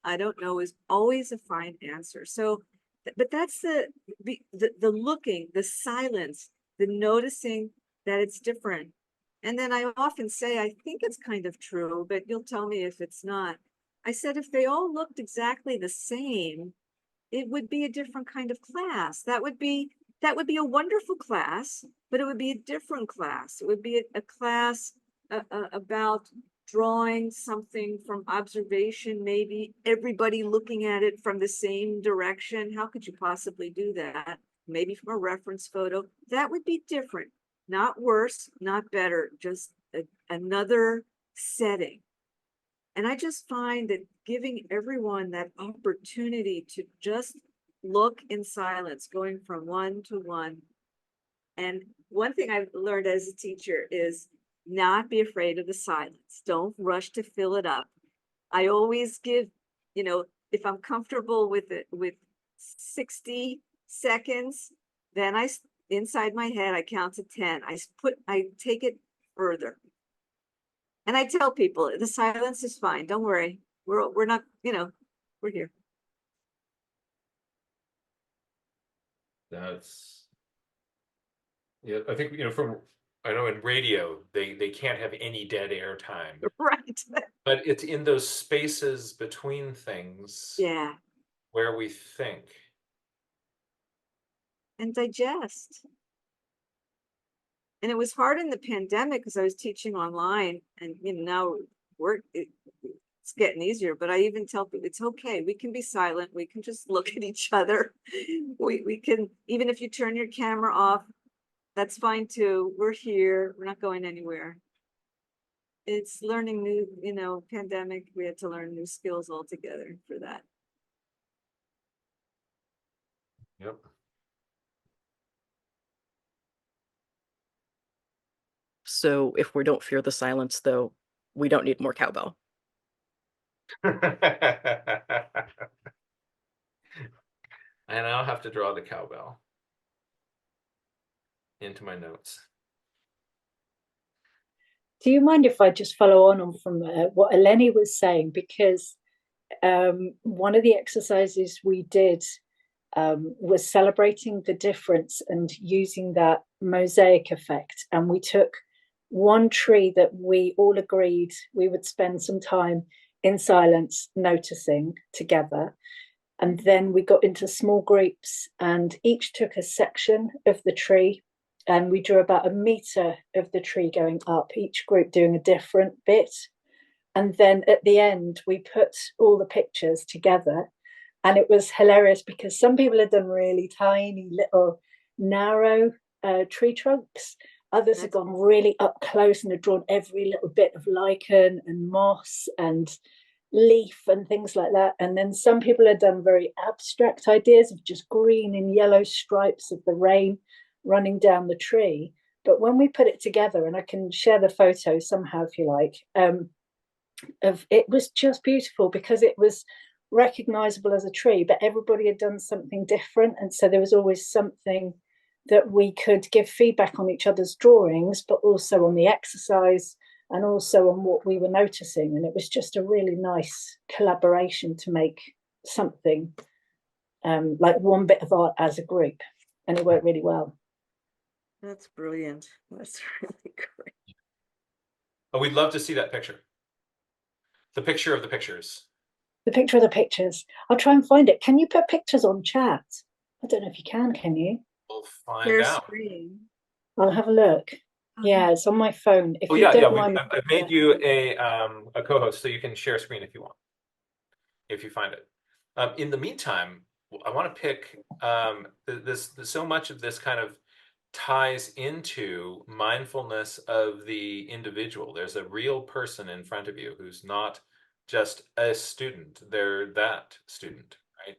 I don't know is always a fine answer. So, but that's the looking, the silence, the noticing that it's different. And then I often say, I think it's kind of true, but you'll tell me if it's not. I said, if they all looked exactly the same, it would be a different kind of class. That would be a wonderful class, but it would be a different class. It would be a class about drawing something from observation, maybe everybody looking at it from the same direction. How could you possibly do that? Maybe from a reference photo. That would be different, not worse, not better, just another setting. And I just find that giving everyone that opportunity to just look in silence, going from one to one. And one thing I've learned as a teacher is not be afraid of the silence. Don't rush to fill it up. I always give, if I'm comfortable with it, with 60 seconds, then inside my head, I count to 10. I take it further. And I tell people the silence is fine. Don't worry. We're not, we're here. That's, yeah, I think, from I know in radio, they can't have any dead air time, Right. but it's in those spaces between things Yeah. where we think. And digest. And it was hard in the pandemic because I was teaching online, and now it's getting easier. But I even tell people it's okay. We can be silent. We can just look at each other. We can, even if you turn your camera off, that's fine too. We're here. We're not going anywhere. It's learning new, pandemic. We had to learn new skills altogether for that. Yep. So if we don't fear the silence, though, we don't need more cowbell. And I'll have to draw the cowbell into my notes. Do you mind if I just follow on from what Eleni was saying? Because one of the exercises we did was celebrating the difference and using that mosaic effect. And we took one tree that we all agreed we would spend some time in silence noticing together. And then we got into small groups and each took a section of the tree. And we drew about 1 meter of the tree going up, each group doing a different bit. And then at the end, we put all the pictures together. And it was hilarious because some people had done really tiny, little, narrow tree trunks. Others had gone really up close and had drawn every little bit of lichen and moss and leaf and things like that. And then some people had done very abstract ideas of just green and yellow stripes of the rain running down the tree. But when we put it together, and I can share the photo somehow if you like, it was just beautiful because it was recognizable as a tree, but everybody had done something different. And so there was always something that we could give feedback on each other's drawings, but also on the exercise and also on what we were noticing. And it was just a really nice collaboration to make something like one bit of art as a group. And it worked really well. That's brilliant. That's really great. Oh, we'd love to see that picture. The picture of the pictures. The picture of the pictures. I'll try and find it. Can you put pictures on chat? I don't know if you can you? We'll find Share out. screen. I'll have a look. Yeah, it's on my phone. If you don't mind, I've made you a co-host, so you can share screen if you want, if you find it. In the meantime, I want to pick this. So much of this kind of ties into mindfulness of the individual. There's a real person in front of you who's not just a student; they're that student, right?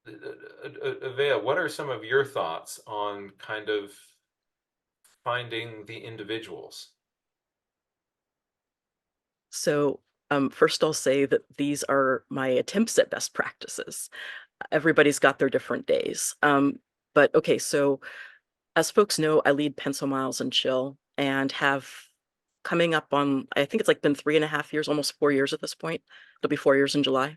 Avea, what are some of your thoughts on kind of finding the individuals? So first I'll say that these are my attempts at best practices. Everybody's got their different days. But okay, so as folks know, I lead Pencil Miles and Chill and have coming up on, I think it's like been 3.5 years, almost 4 years at this point. It'll be 4 years in July.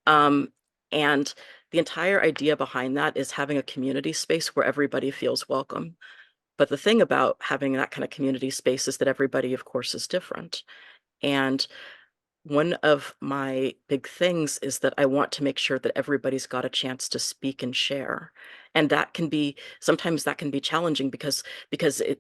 And the entire idea behind that is having a community space where everybody feels welcome. But the thing about having that kind of community space is that everybody, of course, is different. And one of my big things is that I want to make sure that everybody's got a chance to speak and share. And that can be, sometimes that can be challenging because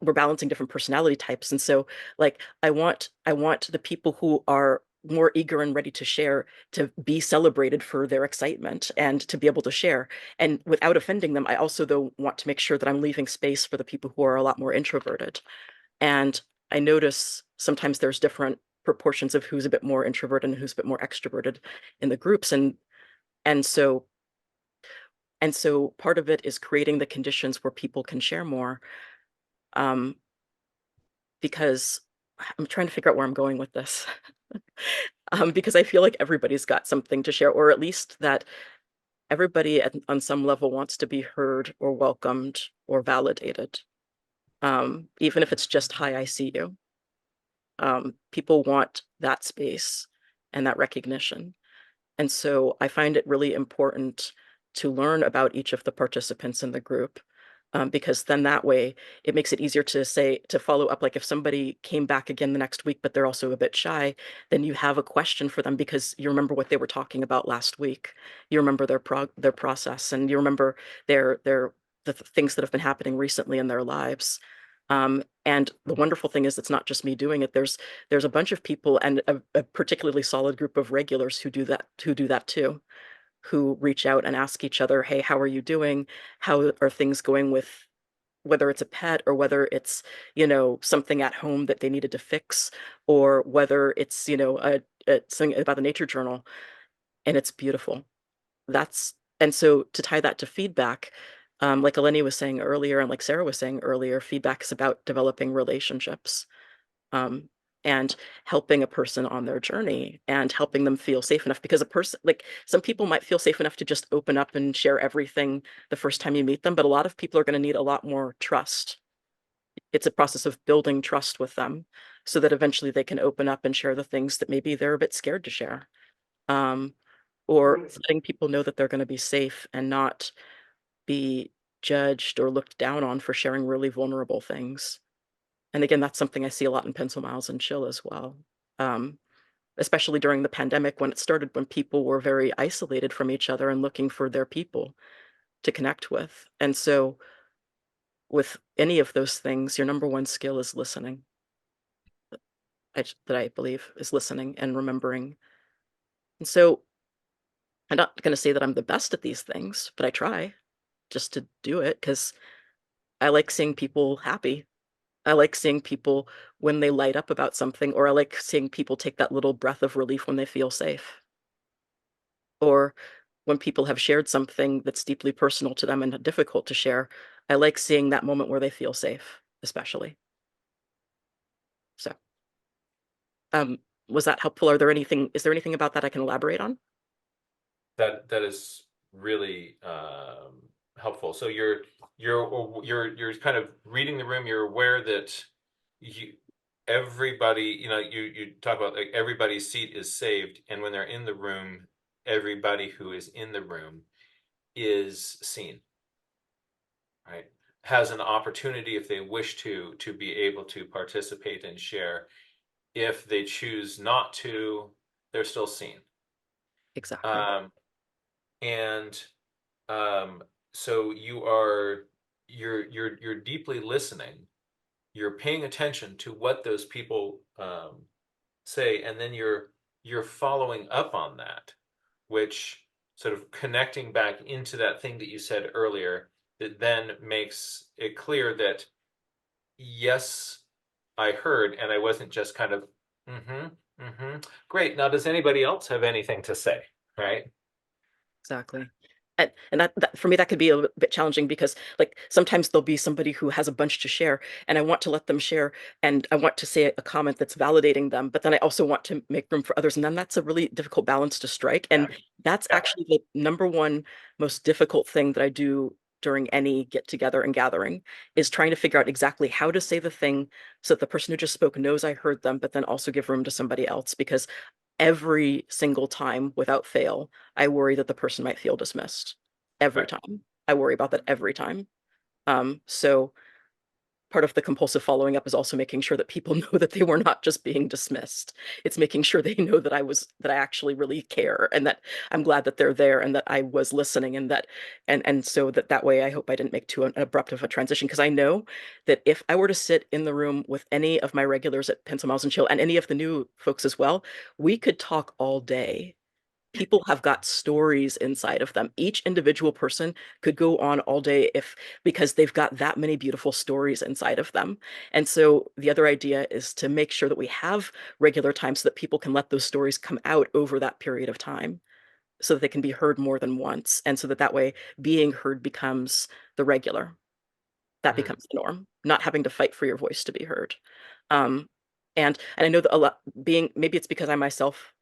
we're balancing different personality types. And so like, I want the people who are more eager and ready to share to be celebrated for their excitement and to be able to share. And without offending them, I also though want to make sure that I'm leaving space for the people who are a lot more introverted. And I notice sometimes there's different proportions of who's a bit more introverted and who's a bit more extroverted in the groups. And so part of it is creating the conditions where people can share more. Because I'm trying to figure out where I'm going with this. Because I feel like everybody's got something to share, or at least that everybody on some level wants to be heard or welcomed or validated. Even if it's just, hi, I see you. People want that space and that recognition. And so I find it really important to learn about each of the participants in the group, because then that way it makes it easier to follow up. Like if somebody came back again the next week, but they're also a bit shy, then you have a question for them because you remember what they were talking about last week. You remember their process, and you remember the things that have been happening recently in their lives. And the wonderful thing is it's not just me doing it. There's a bunch of people and a particularly solid group of regulars who do that too, who reach out and ask each other, hey, how are you doing? How are things going with whether it's a pet or whether it's, something at home that they needed to fix, or whether it's, something about the nature journal. And it's beautiful. And so to tie that to feedback, like Eleni was saying earlier, and like Sarah was saying earlier, feedback is about developing relationships. Um, and helping a person on their journey and helping them feel safe enough, because a person, like some people might feel safe enough to just open up and share everything the first time you meet them, but a lot of people are going to need a lot more trust. It's a process of building trust with them so that eventually they can open up and share the things that maybe they're a bit scared to share. Or letting people know that they're going to be safe and not be judged or looked down on for sharing really vulnerable things. And again, that's something I see a lot in Pencil Miles and Chill as well. Um, Especially during the pandemic when it started, when people were very isolated from each other and looking for their people to connect with. And so with any of those things, your number one skill is listening. That I believe is listening and remembering. And so I'm not going to say that I'm the best at these things, but I try just to do it because I like seeing people happy. I like seeing people when they light up about something, or I like seeing people take that little breath of relief when they feel safe, or when people have shared something that's deeply personal to them and difficult to share. I like seeing that moment where they feel safe, especially. So, um, was that helpful? Is there anything about that I can elaborate on? That is really helpful. So you're kind of reading the room. You're aware that everybody, you talk about like everybody's seat is saved, and when they're in the room, everybody who is in the room is seen, right? Has an opportunity, if they wish to be able to participate and share. If they choose not to, they're still seen. Exactly. And so you're deeply listening. You're paying attention to what those people say, and then you're following up on that, which sort of connecting back into that thing that you said earlier, that then makes it clear that yes, I heard, and I wasn't just kind of great. Now, does anybody else have anything to say? Right? Exactly. And that for me, that could be a bit challenging because like sometimes there'll be somebody who has a bunch to share and I want to let them share and I want to say a comment that's validating them, but then I also want to make room for others. And then that's a really difficult balance to strike. And that's actually the number one most difficult thing that I do during any get together and gathering, is trying to figure out exactly how to say the thing so that the person who just spoke knows I heard them, but then also give room to somebody else. Because every single time without fail, I worry that the person might feel dismissed. Every Right. time. I worry about that every time. So part of the compulsive following up is also making sure that people know that they were not just being dismissed. It's making sure they know that I actually really care, and that I'm glad that they're there, and that I was listening, and so that way I hope I didn't make too abrupt of a transition, because I know that if I were to sit in the room with any of my regulars at Pencil Miles and Chill and any of the new folks as well, we could talk all day. People have got stories inside of them. Each individual person could go on all day because they've got that many beautiful stories inside of them. And so the other idea is to make sure that we have regular time so that people can let those stories come out over that period of time so that they can be heard more than once. And so that way being heard becomes the regular. That becomes the norm, not having to fight for your voice to be heard. Um, and I know that a lot maybe it's because I myself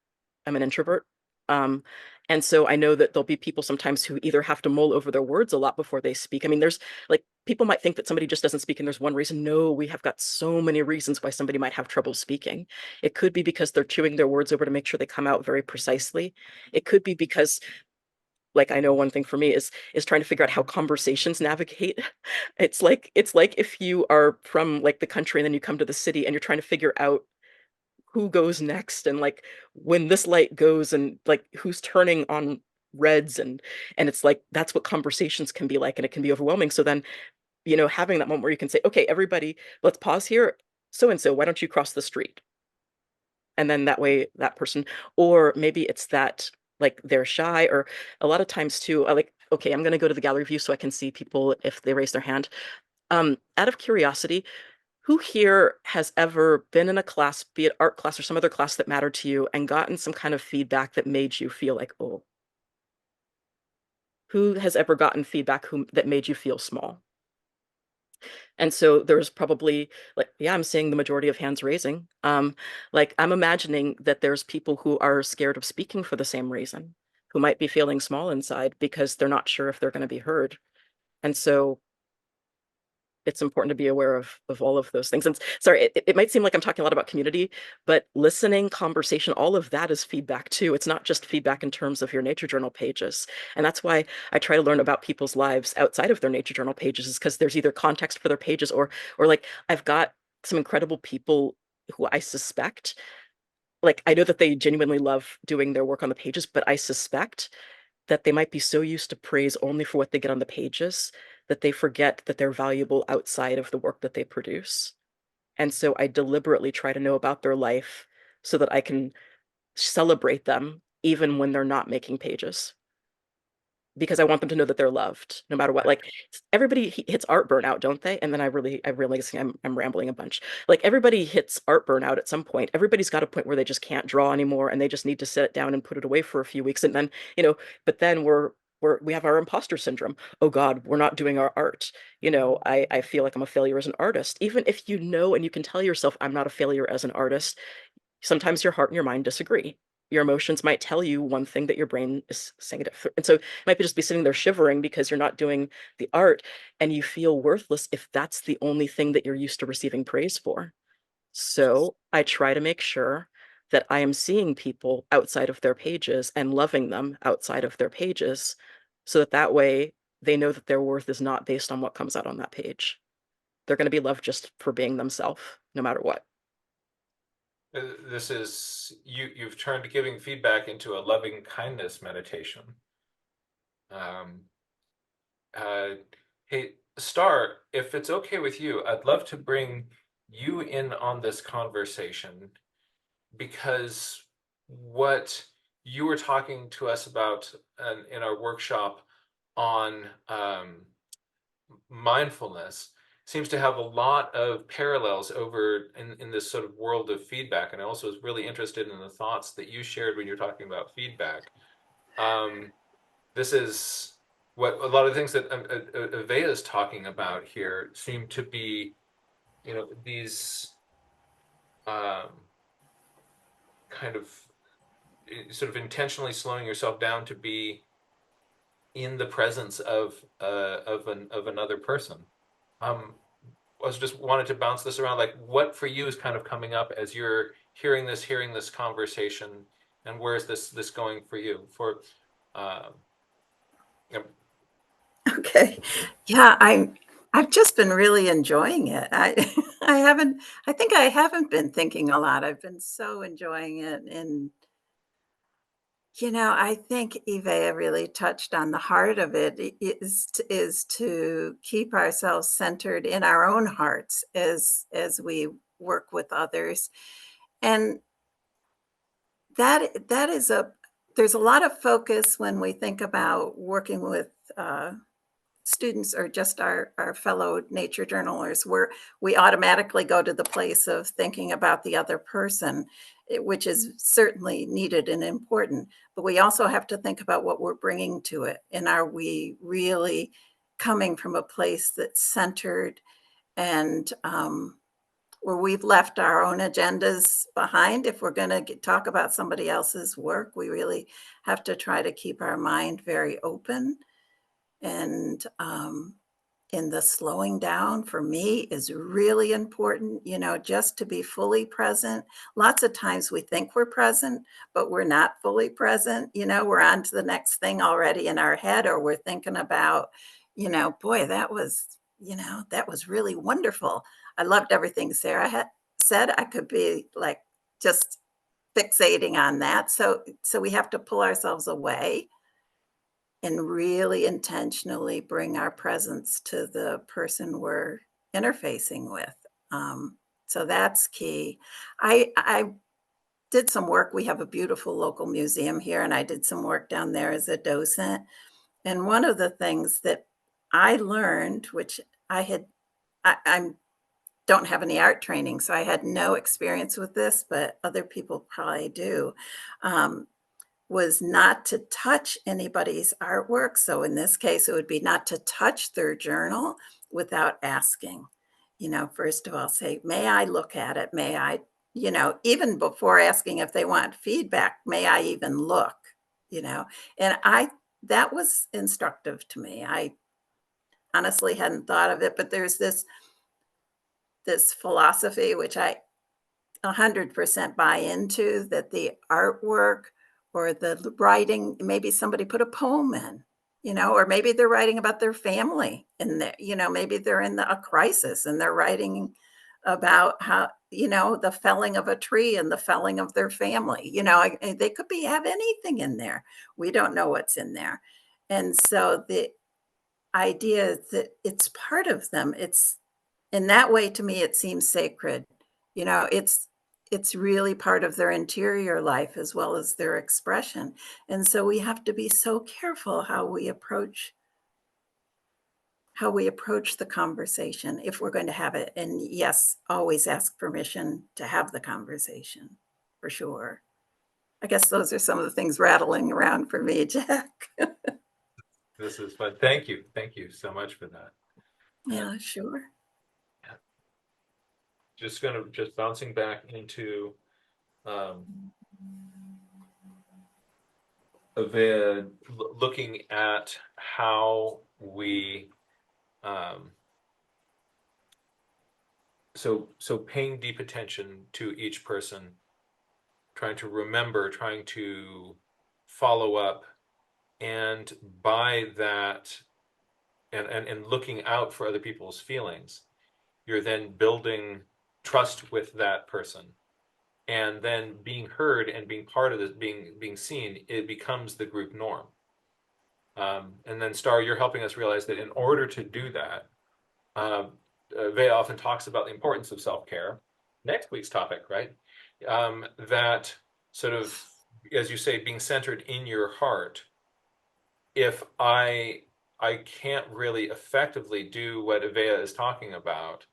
I'm an introvert. Um, and so I know that there'll be people sometimes who either have to mull over their words a lot before they speak. I mean, there's like people might think that somebody just doesn't speak and there's one reason. No, we have got so many reasons why somebody might have trouble speaking. It could be because they're chewing their words over to make sure they come out very precisely. It could be because like, I know one thing for me is trying to figure out how conversations navigate. It's like if you are from like the country and then you come to the city and you're trying to figure out who goes next and like when this light goes and like who's turning on reds and it's like that's what conversations can be like and it can be overwhelming. So then, having that moment where you can say, okay, everybody, let's pause here. So and so, why don't you cross the street? And then that way that person, or maybe it's that like they're shy, or a lot of times too, I like, okay, I'm gonna go to the gallery view so I can see people if they raise their hand. Out of curiosity, who here has ever been in a class, be it art class or some other class that mattered to you, and gotten some kind of feedback that made you feel like, oh, who has ever gotten feedback that made you feel small? And so there's probably like, yeah, I'm seeing the majority of hands raising. Like I'm imagining that there's people who are scared of speaking for the same reason, who might be feeling small inside because they're not sure if they're going to be heard. And so it's important to be aware of all of those things. And sorry, it might seem like I'm talking a lot about community, but listening, conversation, all of that is feedback too. It's not just feedback in terms of your nature journal pages. And that's why I try to learn about people's lives outside of their nature journal pages, is because there's either context for their pages or like I've got some incredible people who I suspect, like I know that they genuinely love doing their work on the pages, but I suspect that they might be so used to praise only for what they get on the pages that they forget that they're valuable outside of the work that they produce. And so I deliberately try to know about their life so that I can celebrate them even when they're not making pages, because I want them to know that they're loved no matter what. Like everybody hits art burnout, don't they? And then I realize I'm rambling a bunch. Like everybody hits art burnout at some point. Everybody's got a point where they just can't draw anymore and they just need to sit it down and put it away for a few weeks. And then, but then we have our imposter syndrome. Oh God, we're not doing our art. I feel like I'm a failure as an artist. Even if you know and you can tell yourself I'm not a failure as an artist, sometimes your heart and your mind disagree. Your emotions might tell you one thing that your brain is saying it. And so you might just be sitting there shivering because you're not doing the art and you feel worthless if that's the only thing that you're used to receiving praise for. So I try to make sure that I am seeing people outside of their pages and loving them outside of their pages so that way they know that their worth is not based on what comes out on that page. They're going to be loved just for being themselves, no matter what. This is you've turned giving feedback into a loving kindness meditation. Hey, Star, if it's okay with you, I'd love to bring you in on this conversation, because what you were talking to us about in our workshop on mindfulness seems to have a lot of parallels over in this sort of world of feedback. And I also was really interested in the thoughts that you shared when you're talking about feedback. This is what a lot of things that Avea is talking about here seem to be, these kind of sort of intentionally slowing yourself down to be in the presence of another person. I was just wanted to bounce this around, like what for you is kind of coming up as you're hearing this conversation, and where is this going for you? For Okay. Yeah, I've just been really enjoying it. I think I haven't been thinking a lot. I've been so enjoying it. And, I think Ivea really touched on the heart of it is to keep ourselves centered in our own hearts as we work with others. And that is there's a lot of focus when we think about working with students or just our fellow nature journalers, where we automatically go to the place of thinking about the other person, which is certainly needed and important. But we also have to think about what we're bringing to it. And are we really coming from a place that's centered and where we've left our own agendas behind? If we're going to talk about somebody else's work, we really have to try to keep our mind very open and in the slowing down for me is really important, you know, just to be fully present. Lots of times we think we're present, but we're not fully present. You know, we're on to the next thing already in our head, or we're thinking about, you know, boy, that was, you know, that was really wonderful. I loved everything Sarah had said. I could be like just fixating on that. So we have to pull ourselves away and really intentionally bring our presence to the person we're interfacing with. So that's key. I did some work. We have a beautiful local museum here, and I did some work down there as a docent. And one of the things that I learned, which I don't have any art training, so I had no experience with this, but other people probably do. Was not to touch anybody's artwork. So in this case, it would be not to touch their journal without asking. You know, first of all, say, may I look at it? May I, you know, even before asking if they want feedback, may I even look, you know? And that was instructive to me. I honestly hadn't thought of it, but there's this philosophy, which I 100% buy into, that the artwork or the writing, maybe somebody put a poem in, you know, or maybe they're writing about their family and you know, maybe they're in a crisis and they're writing about how, you know, the felling of a tree and the felling of their family, you know, they could have anything in there. We don't know what's in there. And so the idea is that it's part of them. It's in that way, to me, it seems sacred. You know, it's really part of their interior life as well as their expression. And so we have to be so careful how we approach the conversation if we're going to have it. And yes, always ask permission to have the conversation, for sure. I guess those are some of the things rattling around for me, Jack. This is fun. Thank you. Thank you so much for that. Yeah, sure. Just bouncing back into looking at how we so paying deep attention to each person, trying to remember, trying to follow up, and by that and looking out for other people's feelings, you're then building trust with that person, and then being heard and being part of this, being seen, it becomes the group norm. And then Star, you're helping us realize that in order to do that, Vea often talks about the importance of self-care. Next week's topic, right? That sort of, as you say, being centered in your heart. If I can't really effectively do what Vea is talking about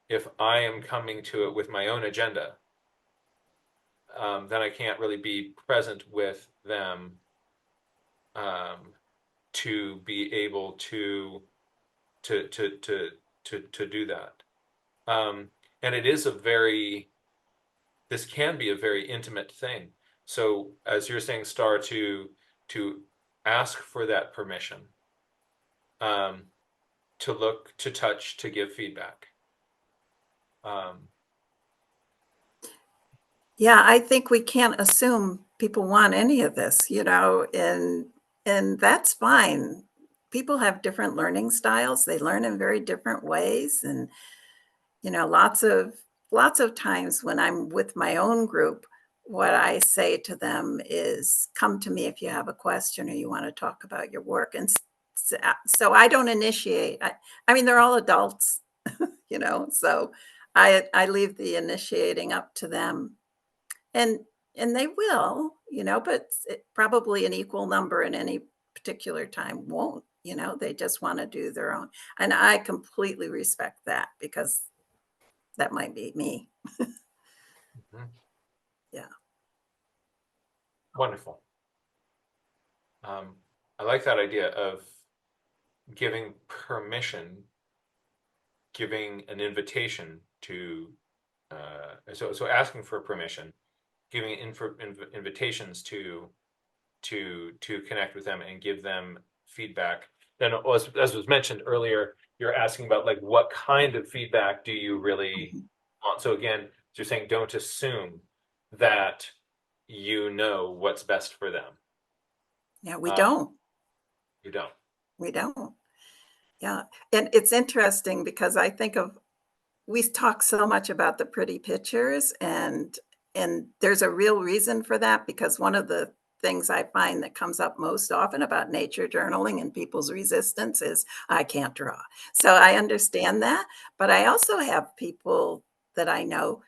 if I am coming to it with my own agenda, then I can't really be present with them to be able to do that. And it is this can be a very intimate thing. So as you're saying, Star, to ask for that permission, to look, to touch, to give feedback. Yeah, I think we can't assume people want any of this, you know, and that's fine. People have different learning styles. They learn in very different ways. And, you know, lots of times when I'm with my own group, what I say to them is, come to me if you have a question or you want to talk about your work. And so I don't initiate. I mean, they're all adults, you know, so I leave the initiating up to them. And they will, you know, but probably an equal number in any particular time won't, you know, they just want to do their own. And I completely respect that because that might be me. Mm-hmm. Yeah. Wonderful. I like that idea of giving permission, giving an invitation to, so asking for permission, giving invitations to connect with them and give them feedback. Then, as was mentioned earlier, you're asking about like what kind of feedback do you really Mhm. want. So again, you're saying don't assume that you know what's best for them. Yeah, we Uh, don't. you don't. We don't. Yeah. And it's interesting because I think of we talk so much about the pretty pictures and there's a real reason for that because one of the things I find that comes up most often about nature journaling and people's resistance is I can't draw. So I understand that, but I also have people that I know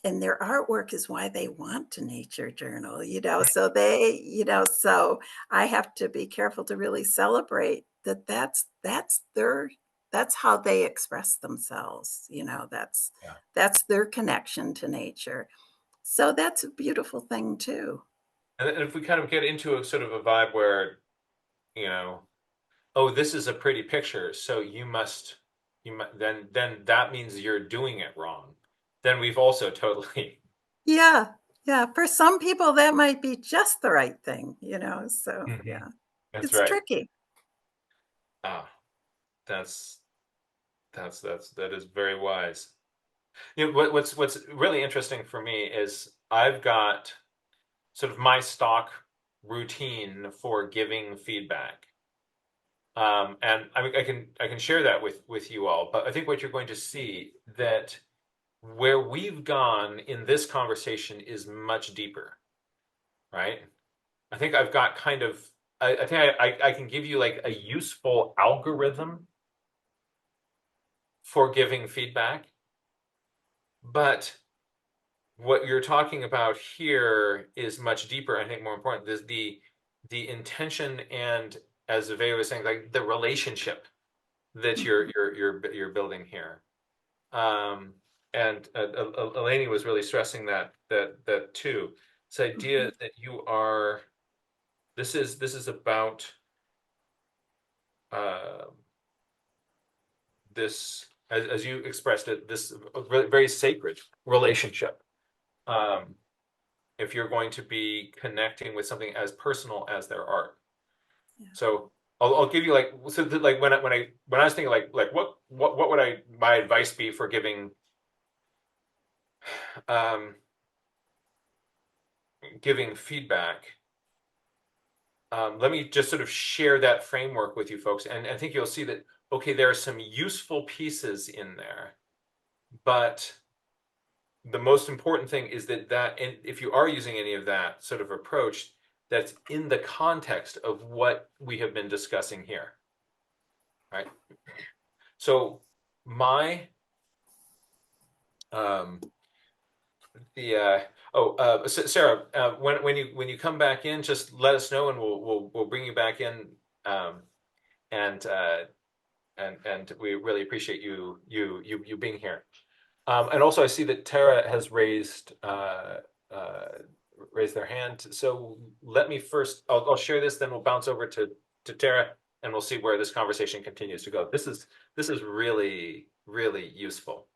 and their artwork is why they want to nature journal, so so I have to be careful to really celebrate that that's how they express themselves, Yeah. that's their connection to nature. So that's a beautiful thing too. And if we kind of get into a sort of a vibe where, you know, oh, this is a pretty picture, so then that means you're doing it wrong. Then we've also totally. Yeah. Yeah. For some people, that might be just the right thing, so Mhm. yeah, That's it's right. tricky. Ah, that's that is very wise. You know, what's really interesting for me is I've got sort of my stock routine for giving feedback. And I mean, I can share that with you all, but I think what you're going to see that where we've gone in this conversation is much deeper, right? I think I've got kind of I think I can give you like a useful algorithm for giving feedback, but what you're talking about here is much deeper. I think more important is the intention and as Ave was saying, like the relationship that Mhm. you're building here. Um, and Eleni was really stressing that too. This idea Mhm. that you are this is about uh, this as you expressed it, this very sacred relationship. Um, if you're going to be connecting with something as personal as their art. Yeah. So I'll give you like so that, like when I was thinking like what would my advice be for giving um giving feedback. Let me just sort of share that framework with you folks, and I think you'll see that okay, there are some useful pieces in there, but the most important thing is that and if you are using any of that sort of approach, that's in the context of what we have been discussing here, right? So my um the Sarah, when you come back in, just let us know and we'll bring you back in, um and and we really appreciate you being here. And also I see that Tara has uh, raised their hand. So let me first, I'll share this, then we'll bounce over to Tara, and we'll see where this conversation continues to go. This is really useful.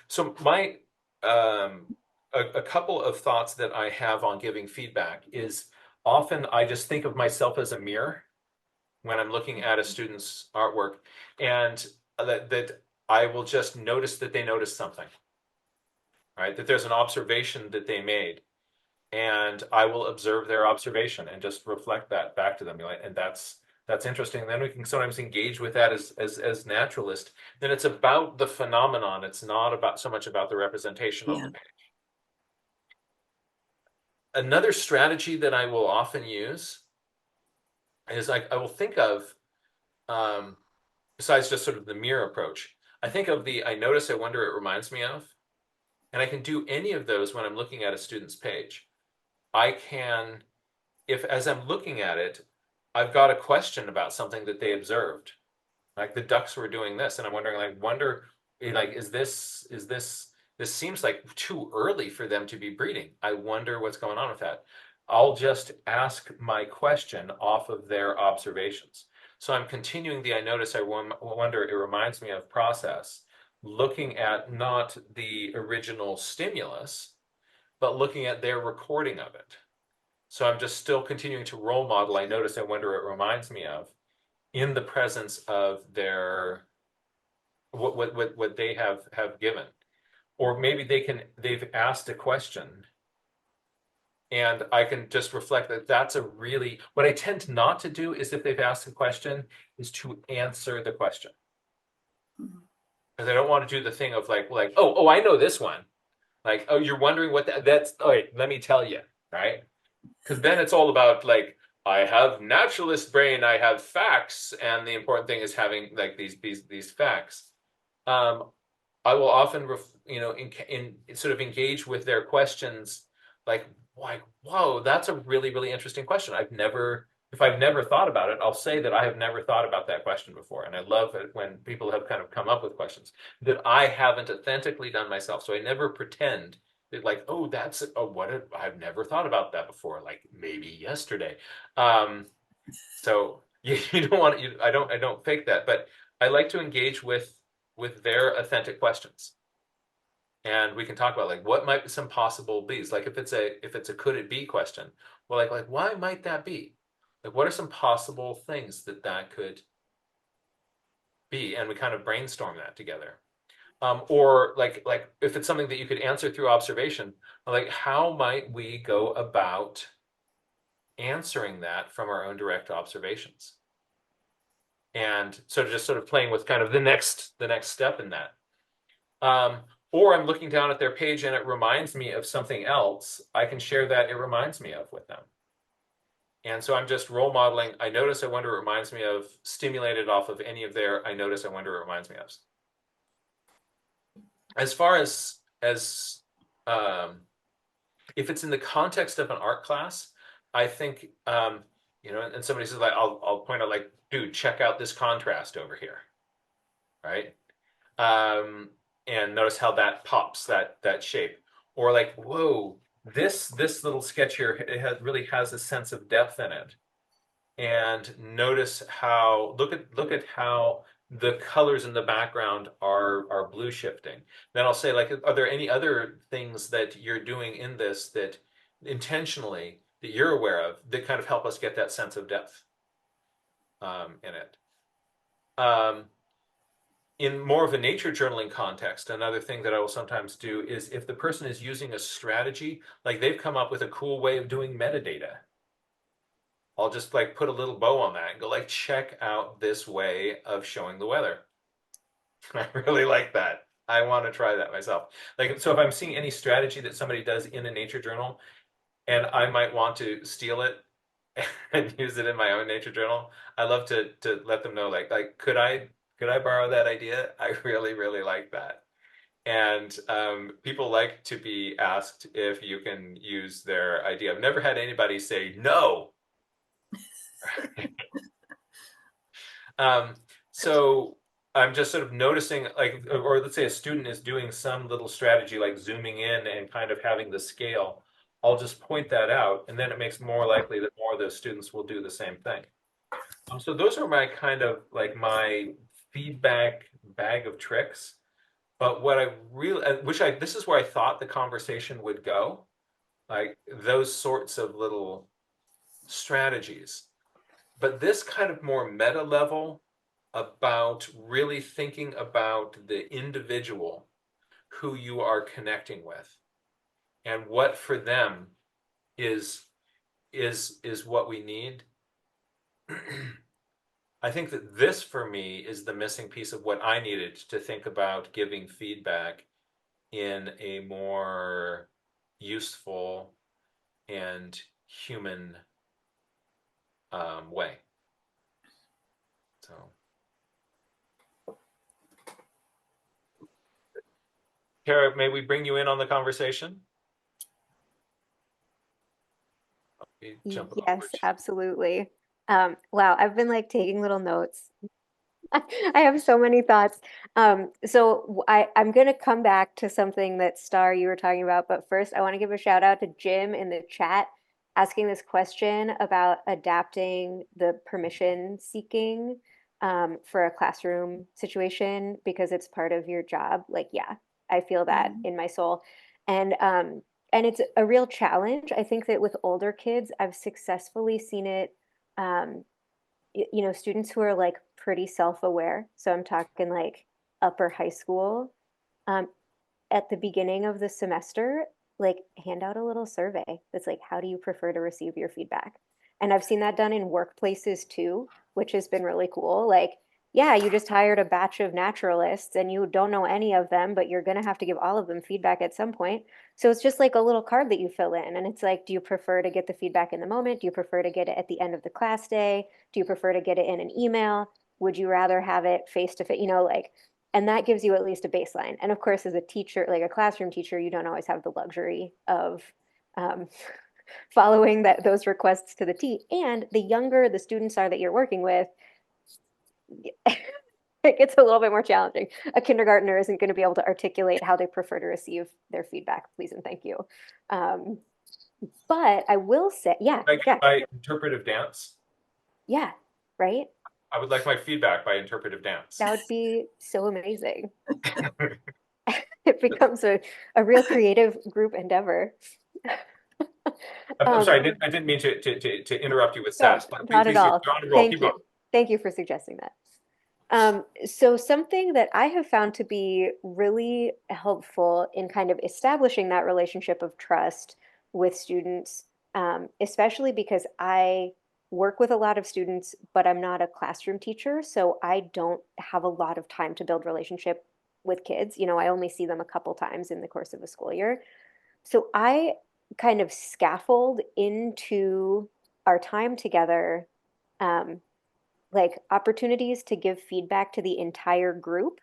So my a couple of thoughts that I have on giving feedback is often I just think of myself as a mirror when I'm looking at a student's artwork, and that I will just notice that they noticed something, right? That there's an observation that they made, and I will observe their observation and just reflect that back to them. And that's interesting. And then we can sometimes engage with that as naturalists. Then it's about the phenomenon. It's not about so much about the representation on Yeah. the page. Another strategy that I will often use is I will think of um, besides just sort of the mirror approach, I think of the I notice, I wonder, it reminds me of, and I can do any of those when I'm looking at a student's page. I can, if as I'm looking at it, I've got a question about something that they observed, like the ducks were doing this, and I'm wondering, like, this seems like too early for them to be breeding. I wonder what's going on with that. I'll just ask my question off of their observations. So I'm continuing the I notice, I wonder, it reminds me of process, looking at not the original stimulus, but looking at their recording of it. So I'm just still continuing to role model, I notice, I wonder, it reminds me of. in the presence of their what they have given. Or maybe they've asked a question and I can just reflect that that's a really, what I tend not to do is if they've asked a question is to answer the question. Mhm. Because I don't want to do the thing of like, oh, I know this one. Like, oh, you're wondering what that's, all right, let me tell you, right? Because then it's all about like, I have naturalist brain, I have facts, and the important thing is having like these facts. I will often, in sort of engage with their questions, like, whoa, that's a really, really interesting question. If I've never thought about it, I'll say that I have never thought about that question before. And I love it when people have kind of come up with questions that I haven't authentically done myself. So I never pretend that like, oh, I've never thought about that before, like maybe yesterday. So you don't want to, I don't fake that, but I like to engage with their authentic questions. And we can talk about like what might be some possible be's. Like if it's a could it be question, well, like why might that be? Like what are some possible things that could be? And we kind of brainstorm that together. Or like if it's something that you could answer through observation, like how might we go about answering that from our own direct observations? And so just sort of playing with kind of the next step in that. Or I'm looking down at their page and it reminds me of something else. I can share that it reminds me of with them. And so I'm just role modeling. I notice, I wonder, it reminds me of, stimulated off of any of their, I notice, I wonder, it reminds me of. As far as if it's in the context of an art class, I think, and somebody says like, I'll point out like, dude, check out this contrast over here, right? And notice how that pops, that shape. Or like, whoa, this little sketch here, it really has a sense of depth in it. And notice how, look at how the colors in the background are blue shifting. Then I'll say like, are there any other things that you're doing in this that intentionally that you're aware of that kind of help us get that sense of depth in it? In more of a nature journaling context, another thing that I will sometimes do is if the person is using a strategy, like they've come up with a cool way of doing metadata, I'll just like put a little bow on that and go like, check out this way of showing the weather. I really like that. I want to try that myself. Like, so if I'm seeing any strategy that somebody does in a nature journal and I might want to steal it and use it in my own nature journal, I love to let them know like could I borrow that idea? I really, really like that. And people like to be asked if you can use their idea. I've never had anybody say no. So I'm just sort of noticing, like, or let's say a student is doing some little strategy like zooming in and kind of having the scale. I'll just point that out, and then it makes more likely that more of those students will do the same thing. So those are my kind of like my feedback bag of tricks. But what I really, this is where I thought the conversation would go, like those sorts of little strategies. But this kind of more meta level about really thinking about the individual who you are connecting with and what for them is what we need. I think that this for me is the missing piece of what I needed to think about giving feedback in a more useful and human way. So, Kara, may we bring you in on the conversation? Yes, over. absolutely. Wow, I've been like taking little notes. I have so many thoughts. I'm going to come back to something that Star you were talking about, but first I want to give a shout out to Jim in the chat asking this question about adapting the permission seeking for a classroom situation because it's part of your job. Like, yeah, I feel that in my soul. And it's a real challenge. I think that with older kids, I've successfully seen it you know, students who are like pretty self-aware. So I'm talking like upper high school, um, at the beginning of the semester, like hand out a little survey that's like, how do you prefer to receive your feedback? And I've seen that done in workplaces too, which has been really cool. Like, yeah, you just hired a batch of naturalists and you don't know any of them, but you're going to have to give all of them feedback at some point. So it's just like a little card that you fill in. And it's like, do you prefer to get the feedback in the moment? Do you prefer to get it at the end of the class day? Do you prefer to get it in an email? Would you rather have it face to face? You know, like, and that gives you at least a baseline. And of course, as a teacher, like a classroom teacher, you don't always have the luxury of um, following those requests to the T. And the younger the students are that you're working with, it gets a little bit more challenging. A kindergartner isn't going to be able to articulate how they prefer to receive their feedback, please and thank you. But I will say, yeah, By interpretive dance. Yeah, right? I would like my feedback by interpretive dance. That would be so amazing. It becomes a real creative group endeavor. I'm sorry, I didn't mean to interrupt you with No, sass, but not at all. Thank keep you. going. Thank you for suggesting that. So something that I have found to be really helpful in kind of establishing that relationship of trust with students, especially because I work with a lot of students, but I'm not a classroom teacher, so I don't have a lot of time to build relationship with kids. You know, I only see them a couple times in the course of a school year. So I kind of scaffold into our time together, like opportunities to give feedback to the entire group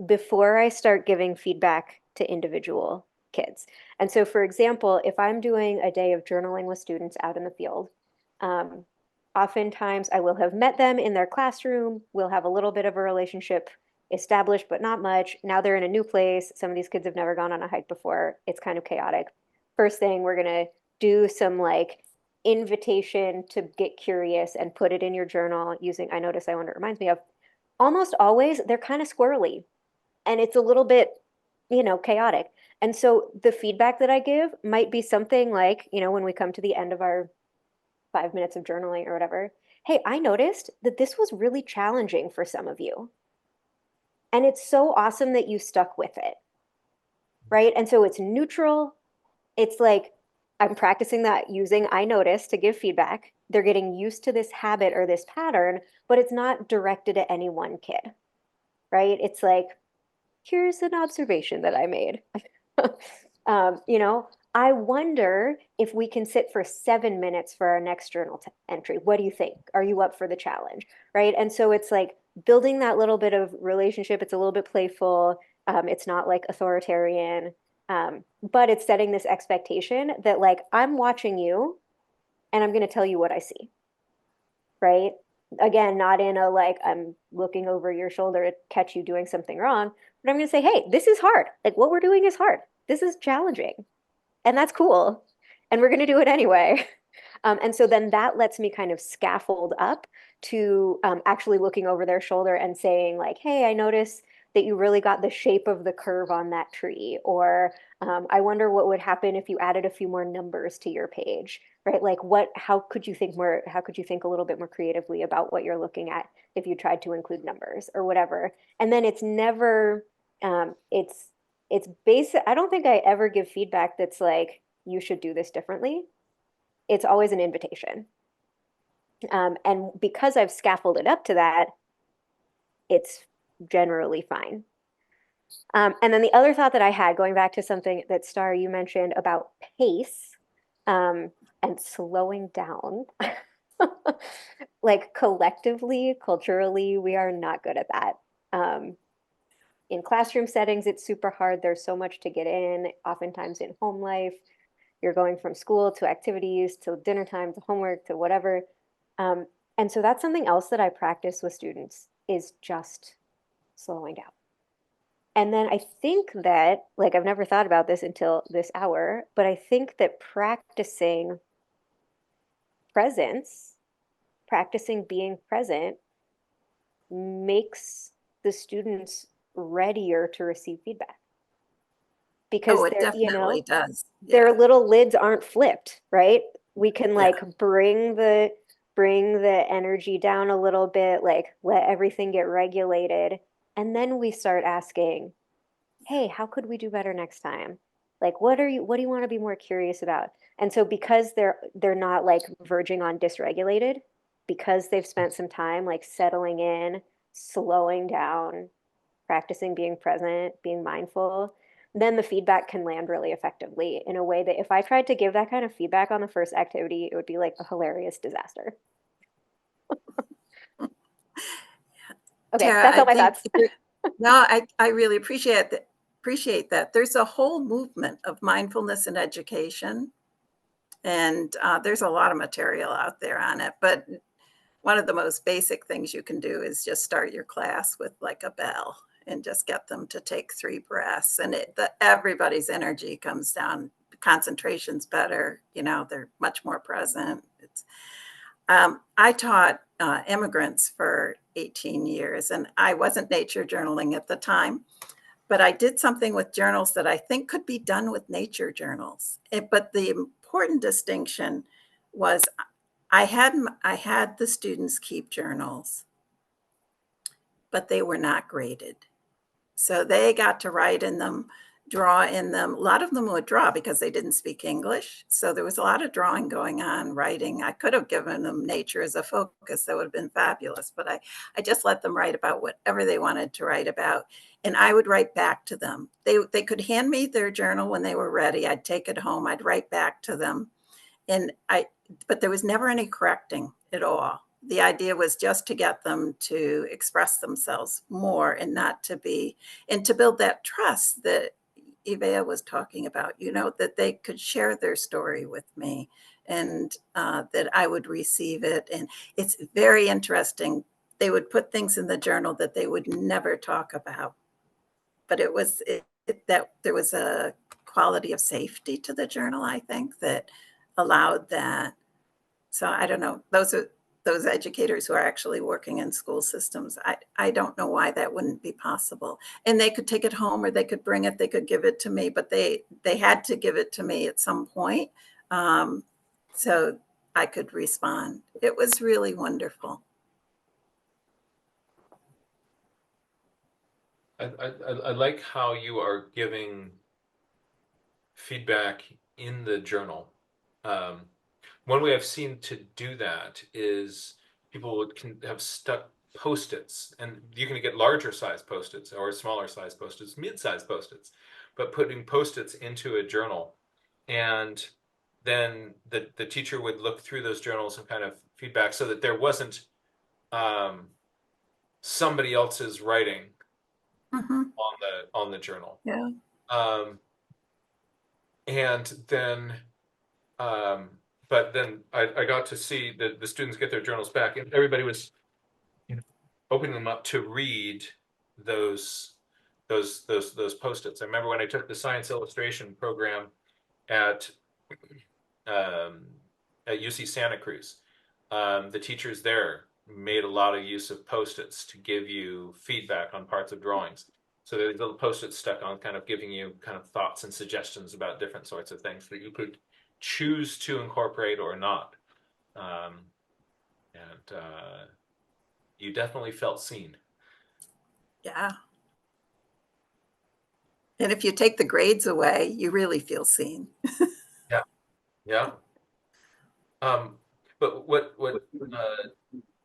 before I start giving feedback to individual kids. And so, for example, if I'm doing a day of journaling with students out in the field, oftentimes I will have met them in their classroom, we'll have a little bit of a relationship established, but not much. Now they're in a new place. Some of these kids have never gone on a hike before. It's kind of chaotic. First thing, we're going to do some like invitation to get curious and put it in your journal using I Notice, I Wonder. It reminds me of almost always they're kind of squirrely and it's a little bit, you know, chaotic. And so the feedback that I give might be something like, you know, when we come to the end of our 5 minutes of journaling or whatever, hey, I noticed that this was really challenging for some of you. And it's so awesome that you stuck with it. Right. And so it's neutral. It's like, I'm practicing that using I Notice to give feedback. They're getting used to this habit or this pattern, but it's not directed at any one kid, right? It's like, here's an observation that I made. You know, I wonder if we can sit for 7 minutes for our next journal entry. What do you think? Are you up for the challenge, right? And so it's like building that little bit of relationship. It's a little bit playful. It's not like authoritarian. But it's setting this expectation that like, I'm watching you and I'm going to tell you what I see. Right. Again, not in a like, I'm looking over your shoulder to catch you doing something wrong, but I'm going to say, hey, this is hard. Like what we're doing is hard. This is challenging. And that's cool. And we're going to do it anyway. And so then that lets me kind of scaffold up to actually looking over their shoulder and saying like, hey, I notice that you really got the shape of the curve on that tree. Or I wonder what would happen if you added a few more numbers to your page, right? Like how could you think a little bit more creatively about what you're looking at if you tried to include numbers or whatever? And then it's never, it's basic. I don't think I ever give feedback that's like, you should do this differently. It's always an invitation. And because I've scaffolded up to that, it's generally fine. And then the other thought that I had, going back to something that Star, you mentioned about pace and slowing down, like collectively, culturally, we are not good at that. In classroom settings, it's super hard. There's so much to get in, oftentimes in home life. You're going from school to activities to dinner time to homework to whatever. And so that's something else that I practice with students is just slowing down. And then I think that, like, I've never thought about this until this hour, but I think that practicing presence, practicing being present makes the students readier to receive feedback. Because it definitely does. Their little lids aren't flipped, right? We can like bring the bring the energy down a little bit, like let everything get regulated. And then we start asking, hey, how could we do better next time? Like, what do you want to be more curious about? And so because they're not like verging on dysregulated, because they've spent some time like settling in, slowing down, practicing being present, being mindful, then the feedback can land really effectively in a way that if I tried to give that kind of feedback on the first activity, it would be like a hilarious disaster. Okay, Tara, that's I all my think thoughts. no, I really appreciate that. There's a whole movement of mindfulness in education, and there's a lot of material out there on it. But one of the most basic things you can do is just start your class with like a bell and just get them to take 3 breaths, and everybody's energy comes down, concentration's better, you know, they're much more present. I taught immigrants for 18 years, and I wasn't nature journaling at the time, but I did something with journals that I think could be done with nature journals. But the important distinction was I had the students keep journals, but they were not graded. So they got to write in them, draw in them. A lot of them would draw because they didn't speak English. So there was a lot of drawing going on, writing. I could have given them nature as a focus. That would have been fabulous. But I just let them write about whatever they wanted to write about. And I would write back to them. They could hand me their journal when they were ready. I'd take it home. I'd write back to them. But there was never any correcting at all. The idea was just to get them to express themselves more and to build that trust that Ivea was talking about, you know, that they could share their story with me and that I would receive it. And it's very interesting. They would put things in the journal that they would never talk about. But that there was a quality of safety to the journal, I think, that allowed that. So I don't know. Those educators who are actually working in school systems. I don't know why that wouldn't be possible. And they could take it home or they could bring it, they could give it to me, but they had to give it to me at some point. So I could respond. It was really wonderful. I like how you are giving feedback in the journal. One way I've seen to do that is people can have stuck Post-its, and you can get larger size Post-its or smaller size Post-its, mid-size Post-its, but putting Post-its into a journal, and then the teacher would look through those journals and kind of feedback so that there wasn't somebody else's writing on the journal. Yeah. And then but then I got to see the students get their journals back, and everybody was, you know, opening them up to read those Post-its. I remember when I took the science illustration program at UC Santa Cruz, the teachers there made a lot of use of Post-its to give you feedback on parts of drawings. So there's little Post-its stuck on, kind of giving you kind of thoughts and suggestions about different sorts of things that you could choose to incorporate or not. You definitely felt seen. Yeah. And if you take the grades away, you really feel seen. Yeah. Yeah. But what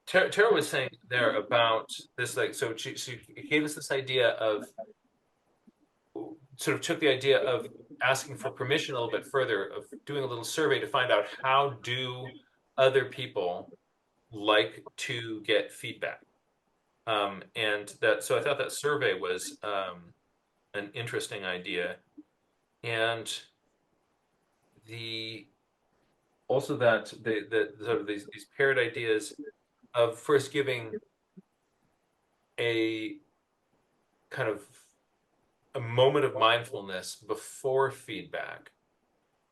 Tara was saying there about this, like, so she gave us this idea of, sort of took the idea of asking for permission a little bit further, of doing a little survey to find out how do other people like to get feedback. So I thought that survey was an interesting idea. And also that the sort of these paired ideas of first giving a kind of a moment of mindfulness before feedback,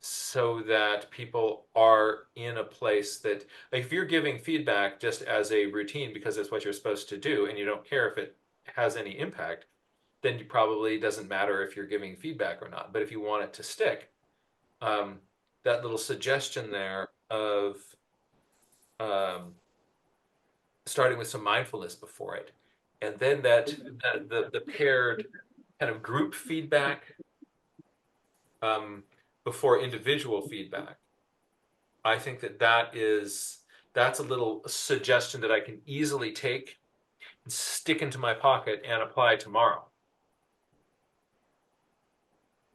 so that people are in a place that, like, if you're giving feedback just as a routine because it's what you're supposed to do and you don't care if it has any impact, then it probably doesn't matter if you're giving feedback or not. But if you want it to stick, that little suggestion there of starting with some mindfulness before it, and then the paired kind of group feedback before individual feedback. I think that's a little suggestion that I can easily take and stick into my pocket and apply tomorrow.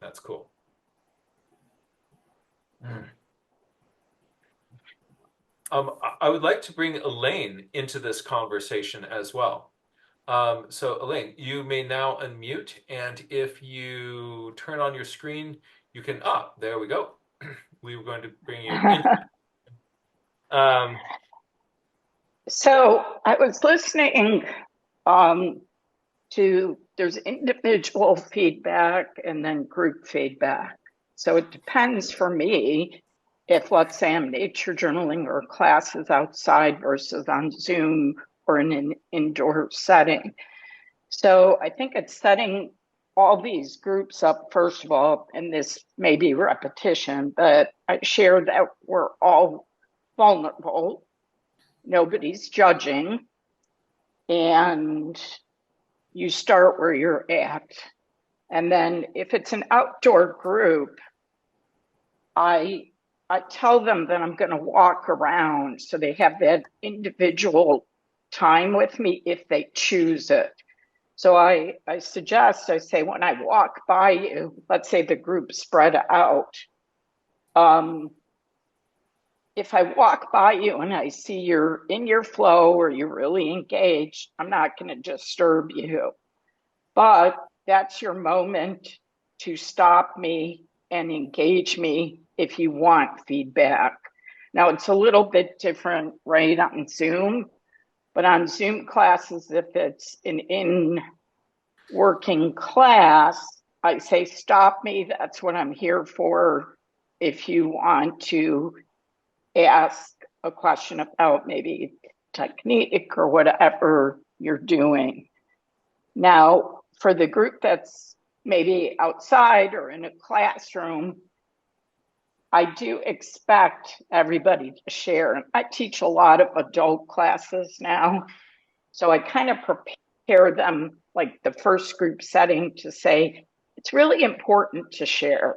That's cool. I would like to bring Elaine into this conversation as well. So Elaine, you may now unmute, and if you turn on your screen, you can, there we go. We were going to bring you in. So I was listening to, there's individual feedback and then group feedback. So it depends for me if, let's say, I'm nature journaling or classes outside versus on Zoom or in an indoor setting. So I think it's setting all these groups up, first of all, and this may be repetition, but I share that we're all vulnerable. Nobody's judging, and you start where you're at. And then if it's an outdoor group, I tell them that I'm going to walk around so they have that individual time with me if they choose it. So I suggest, I say, when I walk by you, let's say the group spread out, if I walk by you and I see you're in your flow or you're really engaged, I'm not going to disturb you. But that's your moment to stop me and engage me if you want feedback. Now, it's a little bit different, right, on Zoom. But on Zoom classes, if it's an in-working class, I say, stop me. That's what I'm here for. If you want to ask a question about maybe technique or whatever you're doing. Now, for the group that's maybe outside or in a classroom, I do expect everybody to share. I teach a lot of adult classes now, so I kind of prepare them, like the first group setting, to say, it's really important to share.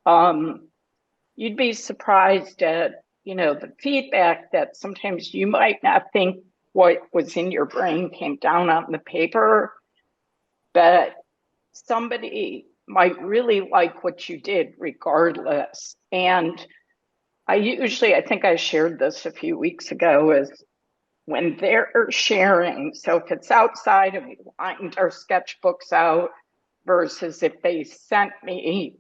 You'd be surprised at, the feedback that sometimes you might not think what was in your brain came down on the paper, but somebody might really like what you did regardless. And I think I shared this a few weeks ago, is when they're sharing, so if it's outside and we lined our sketchbooks out versus if they sent me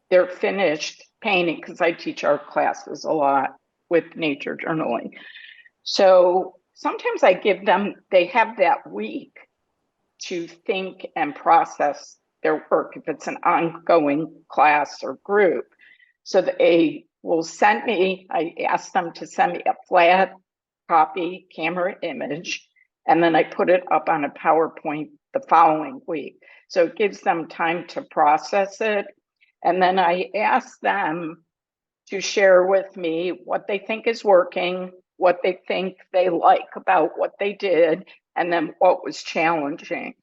their finished painting, because I teach art classes a lot with nature journaling. So sometimes I give them, they have that week to think and process their work if it's an ongoing class or group. So they will send me, I ask them to send me a flat copy camera image, and then I put it up on a PowerPoint the following week. So it gives them time to process it. And then I ask them to share with me what they think is working, what they think they like about what they did, and then what was challenging.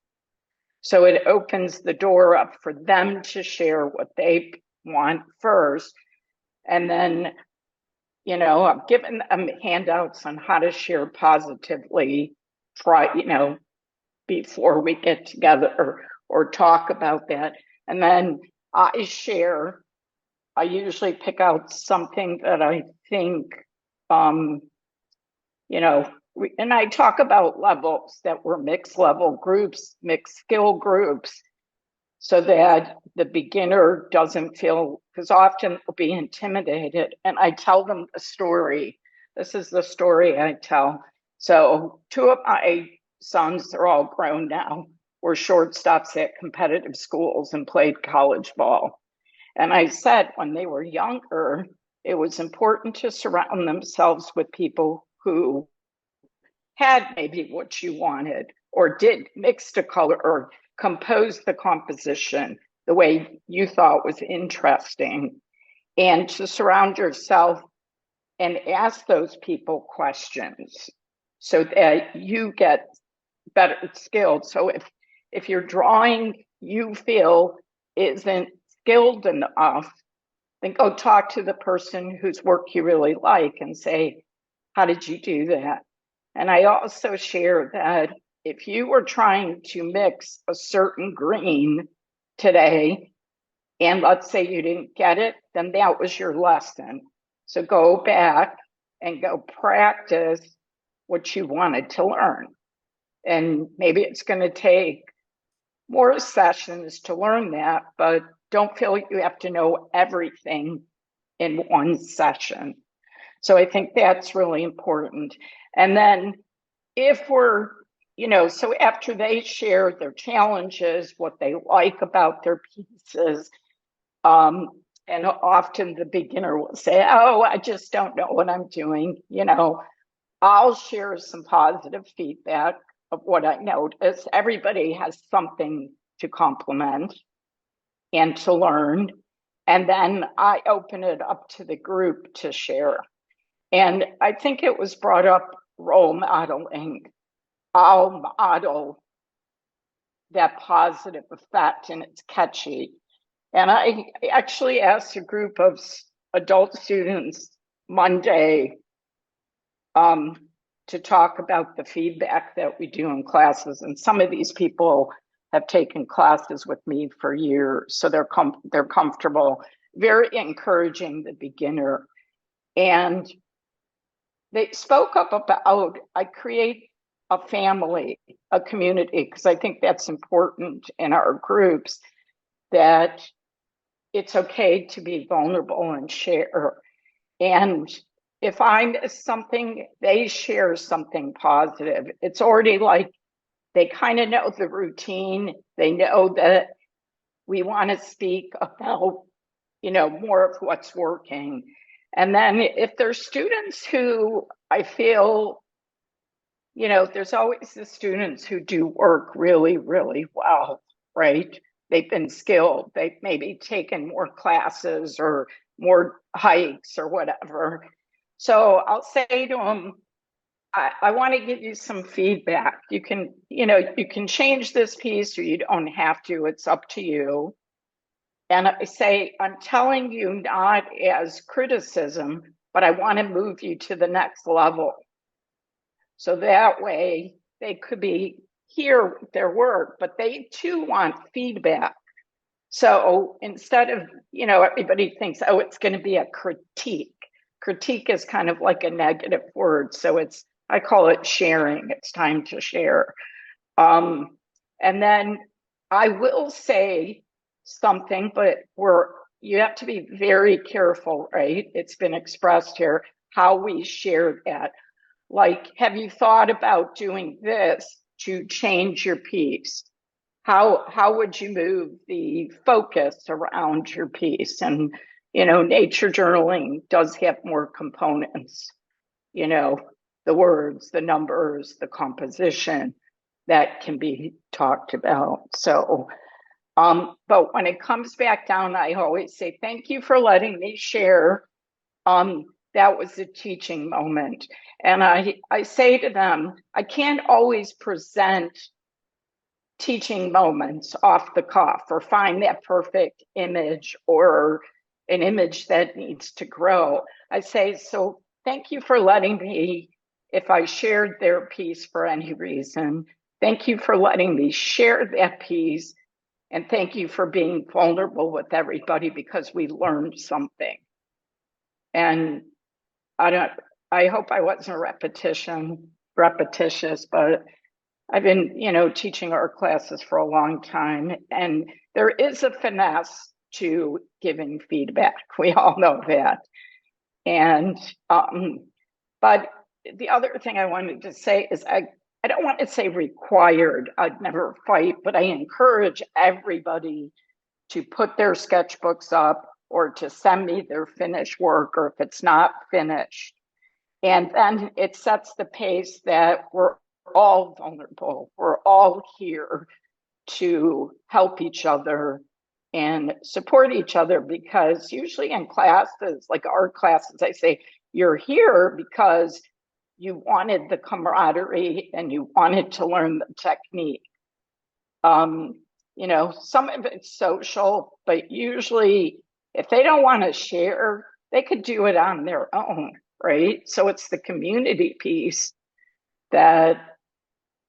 So it opens the door up for them to share what they want first. And then, I've given them handouts on how to share positively, before we get together or talk about that. And then I usually pick out something that I think, and I talk about levels that were mixed level groups, mixed skill groups, so that the beginner doesn't feel, because often they'll be intimidated. And I tell them the story. This is the story I tell. So 2 of my sons, they're all grown now, were shortstops at competitive schools and played college ball. And I said when they were younger, it was important to surround themselves with people who had maybe what you wanted, or did mix the color or compose the composition the way you thought was interesting, and to surround yourself and ask those people questions so that you get better skilled. So if your drawing you feel isn't skilled enough, then go talk to the person whose work you really like and say, how did you do that? And I also share that if you were trying to mix a certain green today, and let's say you didn't get it, then that was your lesson. So go back and go practice what you wanted to learn. And maybe it's going to take more sessions to learn that, but don't feel you have to know everything in one session. So I think that's really important. And then if we're, so after they share their challenges, what they like about their pieces, and often the beginner will say, oh, I just don't know what I'm doing. I'll share some positive feedback of what I noticed. Everybody has something to compliment and to learn. And then I open it up to the group to share. And I think it was brought up role modeling. I'll model that positive effect, and it's catchy. And I actually asked a group of adult students Monday to talk about the feedback that we do in classes. And some of these people have taken classes with me for years, so they're comfortable, very encouraging the beginner. And they spoke up about, I create a family, a community, because I think that's important in our groups, that it's okay to be vulnerable and share. And if I miss something, they share something positive. It's already like they kind of know the routine. They know that we want to speak about, more of what's working. And then if there's students who I feel, there's always the students who do work really, really well, right? They've been skilled. They've maybe taken more classes or more hikes or whatever. So I'll say to them, I want to give you some feedback. You can change this piece or you don't have to. It's up to you. And I say, I'm telling you not as criticism, but I want to move you to the next level. So that way they could be here with their work, but they too want feedback. So instead of, everybody thinks, oh, it's going to be a critique. Critique is kind of like a negative word. So I call it sharing. It's time to share. And then I will say something, but you have to be very careful, right? It's been expressed here, how we share that. Like, have you thought about doing this to change your piece? How would you move the focus around your piece? And, nature journaling does have more components, the words, the numbers, the composition that can be talked about. So, but when it comes back down, I always say, thank you for letting me share. That was a teaching moment. And I say to them, I can't always present teaching moments off the cuff or find that perfect image or an image that needs to grow. I say, so thank you for letting me, if I shared their piece for any reason, thank you for letting me share that piece. And thank you for being vulnerable with everybody because we learned something. And I hope I wasn't repetitious, but I've been, teaching our classes for a long time, and there is a finesse to giving feedback. We all know that. And, but the other thing I wanted to say is I don't want to say required. I'd never fight, but I encourage everybody to put their sketchbooks up or to send me their finished work, or if it's not finished. And then it sets the pace that we're all vulnerable. We're all here to help each other and support each other, because usually in classes, like our classes, I say, you're here because you wanted the camaraderie and you wanted to learn the technique. You know, some of it's social, but usually if they don't want to share, they could do it on their own, right? So it's the community piece that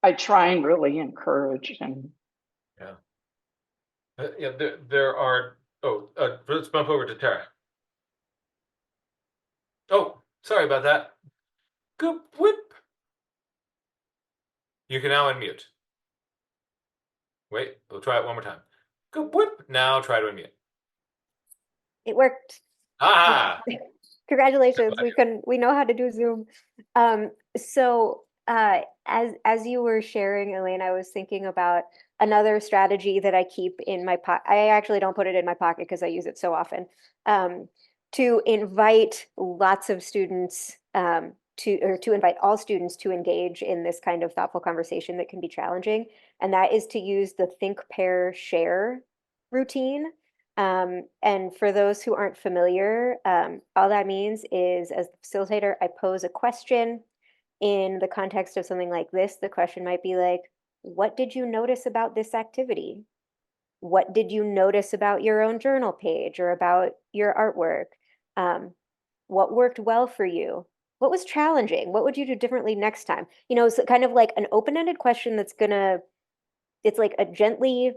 I try and really encourage. And yeah, there are. Oh, let's bump over to Tara. Oh, sorry about that. Good whip. You can now unmute. Wait, we'll try it one more time. Good whip. Now try to unmute. It worked. Ah. Congratulations. We know how to do Zoom. So as you were sharing, Elaine, I was thinking about another strategy that I keep in my pocket. I actually don't put it in my pocket because I use it so often. To invite lots of students to invite all students to engage in this kind of thoughtful conversation that can be challenging. And that is to use the think, pair, share routine. And for those who aren't familiar, all that means is, as the facilitator, I pose a question. In the context of something like this, the question might be like, what did you notice about this activity? What did you notice about your own journal page or about your artwork? What worked well for you? What was challenging? What would you do differently next time? You know, it's kind of like an open-ended question that's it's like a gently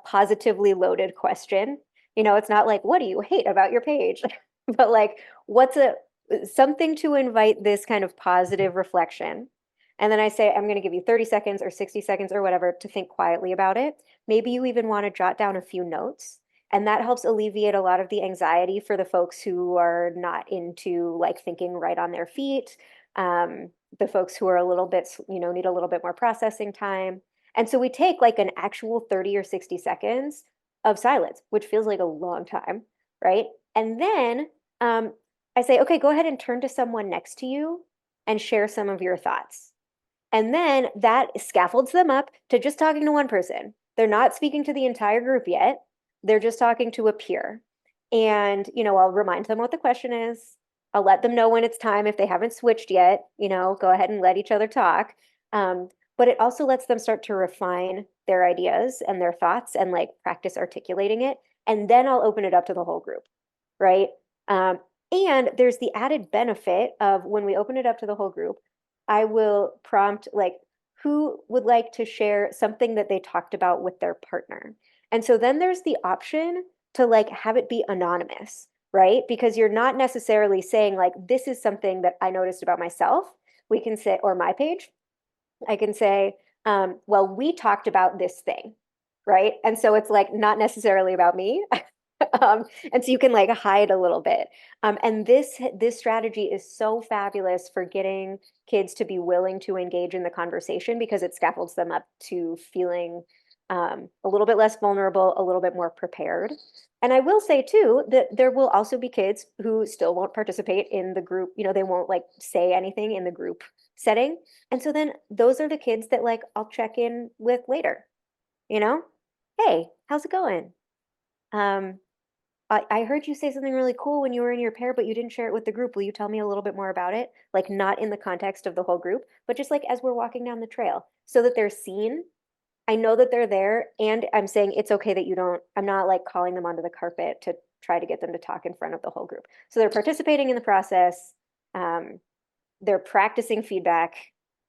positively loaded question. You know, it's not like, what do you hate about your page? But like, something to invite this kind of positive reflection. And then I say, I'm going to give you 30 seconds or 60 seconds or whatever to think quietly about it. Maybe you even want to jot down a few notes. And that helps alleviate a lot of the anxiety for the folks who are not into like thinking right on their feet. The folks who are a little bit, need a little bit more processing time. And so we take like an actual 30 or 60 seconds of silence, which feels like a long time, right? And then I say, okay, go ahead and turn to someone next to you and share some of your thoughts. And then that scaffolds them up to just talking to one person. They're not speaking to the entire group yet. They're just talking to a peer. And, I'll remind them what the question is. I'll let them know when it's time if they haven't switched yet, go ahead and let each other talk. But it also lets them start to refine their ideas and their thoughts and like practice articulating it. And then I'll open it up to the whole group, right? And there's the added benefit of when we open it up to the whole group, I will prompt like, who would like to share something that they talked about with their partner? And so then there's the option to like have it be anonymous, right? Because you're not necessarily saying like, this is something that I noticed about myself. We can say, or my page, I can say, well, we talked about this thing, right? And so it's like not necessarily about me. And so you can like hide a little bit. And this strategy is so fabulous for getting kids to be willing to engage in the conversation because it scaffolds them up to feeling a little bit less vulnerable, a little bit more prepared. And I will say too, that there will also be kids who still won't participate in the group, they won't like say anything in the group setting. And so then those are the kids that like I'll check in with later, hey, how's it going? I heard you say something really cool when you were in your pair, but you didn't share it with the group. Will you tell me a little bit more about it? Like not in the context of the whole group, but just like as we're walking down the trail so that they're seen. I know that they're there and I'm saying it's okay that I'm not like calling them onto the carpet to try to get them to talk in front of the whole group. So they're participating in the process. They're practicing feedback,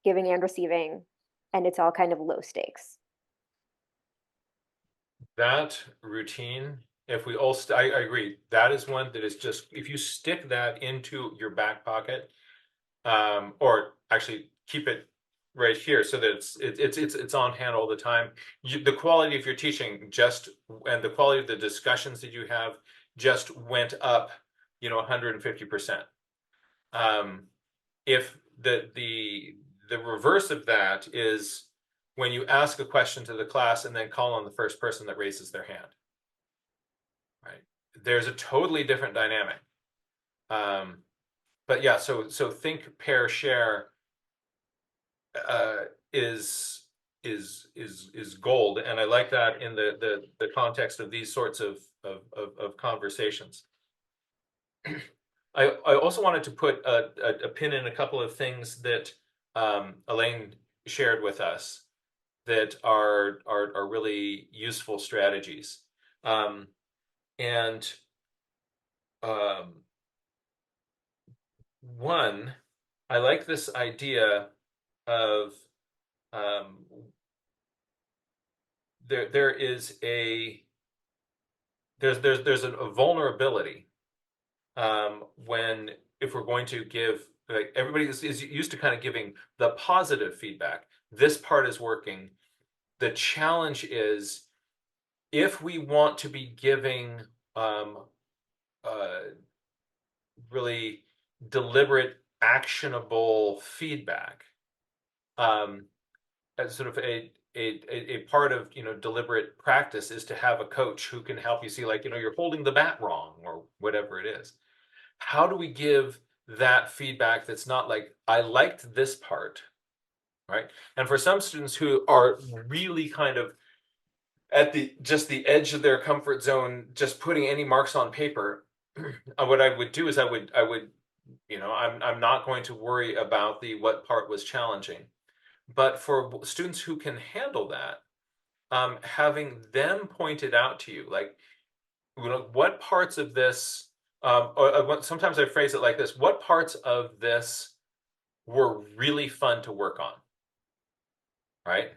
giving and receiving, and it's all kind of low stakes. That routine, if we all, I agree, that is one that is just, if you stick that into your back pocket, or actually keep it right here so that it's on hand all the time. The quality of your teaching and the quality of the discussions that you have just went up, 150%. If the reverse of that is when you ask a question to the class and then call on the first person that raises their hand, right? There's a totally different dynamic. But yeah, so think, pair, share is gold, and I like that in the context of these sorts of conversations. I also wanted to put a pin in a couple of things that Elaine shared with us that are really useful strategies. And one, I like this idea of there's a vulnerability when, if we're going to give, like, everybody is used to kind of giving the positive feedback. This part is working. The challenge is, if we want to be giving really deliberate, actionable feedback, as sort of a part of, deliberate practice is to have a coach who can help you see, like, you're holding the bat wrong or whatever it is. How do we give that feedback that's not like, I liked this part, right? And for some students who are really kind of at the edge of their comfort zone, just putting any marks on paper, what I would do is I would I'm not going to worry about what part was challenging. But for students who can handle that, having them pointed out to you, like, what parts of this, sometimes I phrase it like this: what parts of this were really fun to work on, right?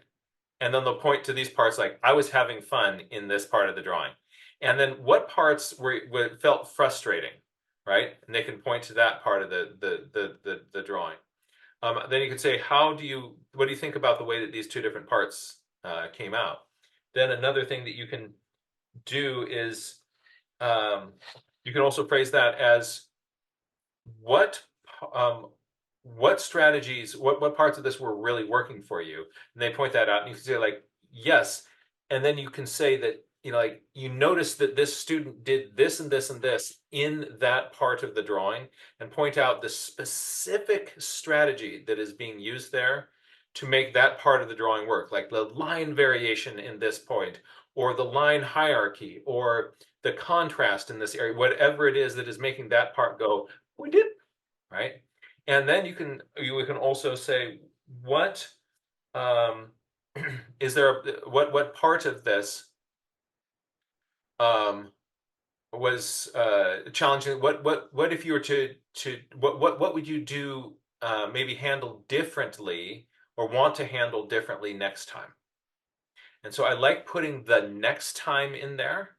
And then they'll point to these parts, like, I was having fun in this part of the drawing. And then what parts felt frustrating, right? And they can point to that part of the drawing. Then you could say, what do you think about the way that these two different parts came out? Then another thing that you can do is, you can also phrase that as, what strategies, what parts of this were really working for you? And they point that out, and you can say, like, yes. And then you can say that, like, you notice that this student did this and this and this in that part of the drawing, and point out the specific strategy that is being used there to make that part of the drawing work, like the line variation in this point, or the line hierarchy, or the contrast in this area, whatever it is that is making that part go, we did, right? And then you can also say, what is there, what part of this was challenging? What if you were to what would you do, maybe handle differently, or want to handle differently next time? And so I like putting the next time in there,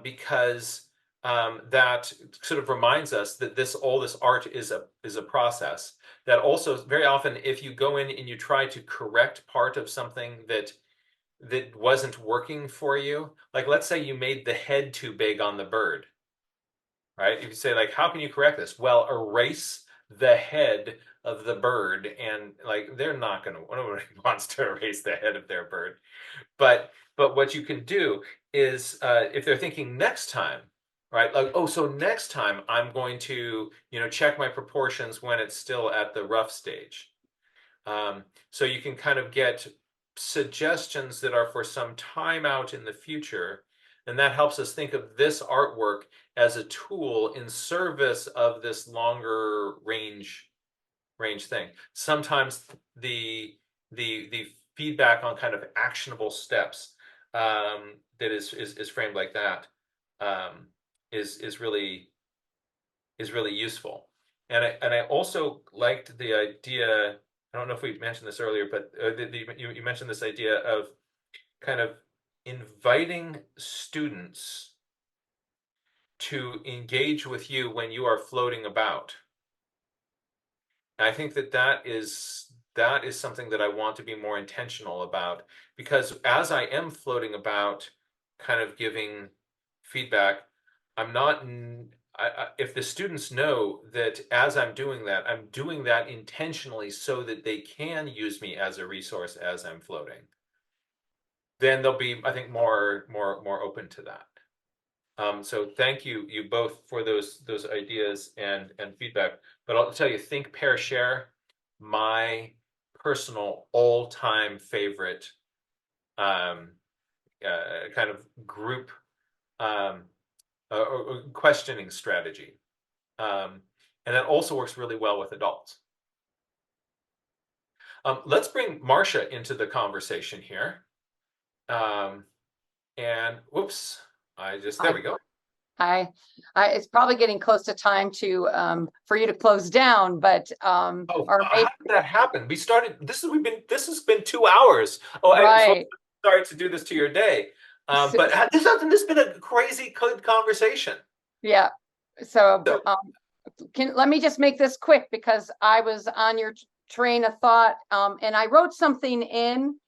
because that sort of reminds us that all this art is a process. That also, very often, if you go in and you try to correct part of something that wasn't working for you, like, let's say you made the head too big on the bird, right? You say, like, how can you correct this? Well, erase the head of the bird, and, like, they're not going to, nobody wants to erase the head of their bird. But what you can do is, if they're thinking next time, right? Like, oh, so next time I'm going to, check my proportions when it's still at the rough stage. So you can kind of get suggestions that are for some time out in the future, and that helps us think of this artwork as a tool in service of this longer range thing. Sometimes the feedback on kind of actionable steps, that is framed like that, is really useful. And I also liked the idea. I don't know if we mentioned this earlier, but you mentioned this idea of kind of inviting students to engage with you when you are floating about. And I think that is something that I want to be more intentional about, because as I am floating about, kind of giving feedback, I'm not. If the students know that as I'm doing that intentionally so that they can use me as a resource as I'm floating, then they'll be, I think, more open to that. So thank you both for those ideas and feedback. But I'll tell you, think, pair, share, my personal all-time favorite kind of group questioning strategy. And that also works really well with adults. Let's bring Marcia into the conversation here. And whoops, there we go. Hi, it's probably getting close to time to for you to close down, but How did that happen? This has been 2 hours. Right. Sorry to do this to your day. But this has been a crazy good conversation. Yeah. So let me just make this quick, because I was on your train of thought, and I wrote something in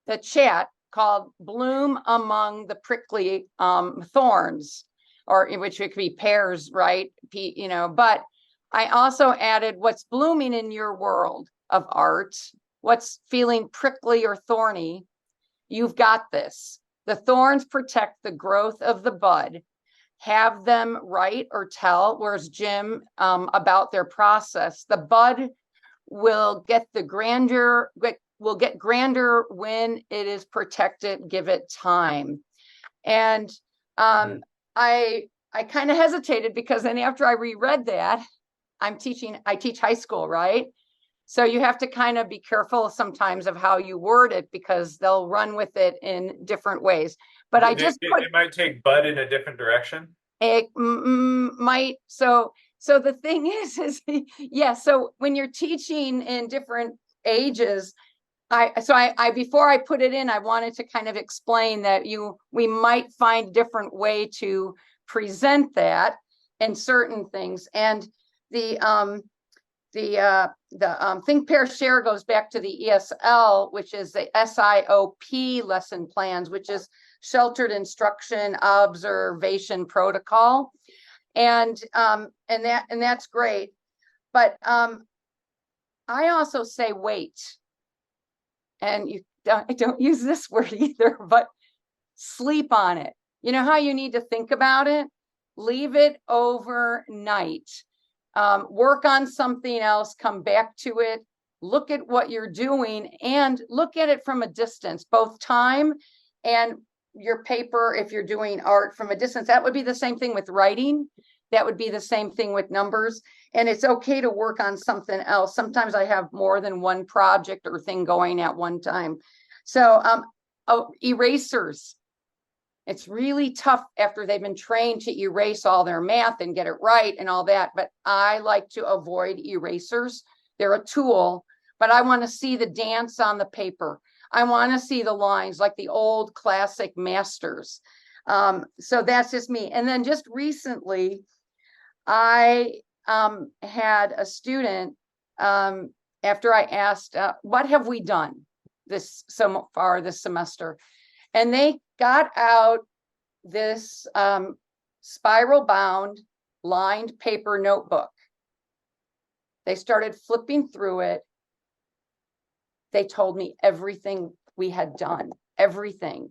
the chat called "Bloom Among the Prickly Thorns," or which it could be pears, right? But I also added what's blooming in your world of art, what's feeling prickly or thorny. You've got this. The thorns protect the growth of the bud. Have them write or tell, where's Jim, about their process. The bud will get grander when it is protected. Give it time. And I kind of hesitated, because then after I reread that, I teach high school, right? So you have to kind of be careful sometimes of how you word it, because they'll run with it in different ways. But it might take bud in a different direction. It might. So the thing is yeah. So when you're teaching in different ages, before I put it in, I wanted to kind of explain that we might find different way to present that in certain things. And the Think, Pair, Share goes back to the ESL, which is the SIOP lesson plans, which is Sheltered Instruction Observation Protocol, and that's great. But I also say wait, and I don't use this word either, but sleep on it. You know how you need to think about it? Leave it overnight. Work on something else, come back to it, look at what you're doing, and look at it from a distance, both time and your paper. If you're doing art from a distance, that would be the same thing with writing. That would be the same thing with numbers. And it's okay to work on something else. Sometimes I have more than one project or thing going at one time. So erasers. It's really tough after they've been trained to erase all their math and get it right and all that. But I like to avoid erasers. They're a tool, but I want to see the dance on the paper. I want to see the lines like the old classic masters. So that's just me. And then just recently, I had a student, after I asked, what have we done so far this semester? And they got out this spiral bound lined paper notebook. They started flipping through it. They told me everything we had done, everything.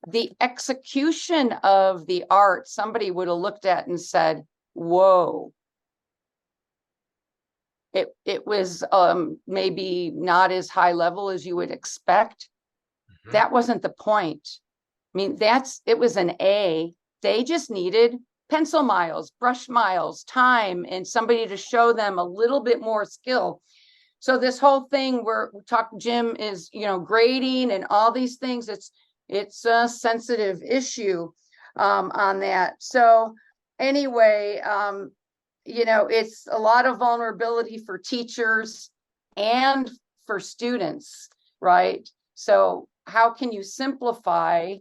The execution of the art, somebody would have looked at and said, whoa. It was maybe not as high level as you would expect. Mm-hmm. That wasn't the point. I mean, it was an A. They just needed pencil miles, brush miles, time, and somebody to show them a little bit more skill. So this whole thing where Jim is, grading and all these things, it's a sensitive issue on that. So anyway, it's a lot of vulnerability for teachers and for students, right? So how can you simplify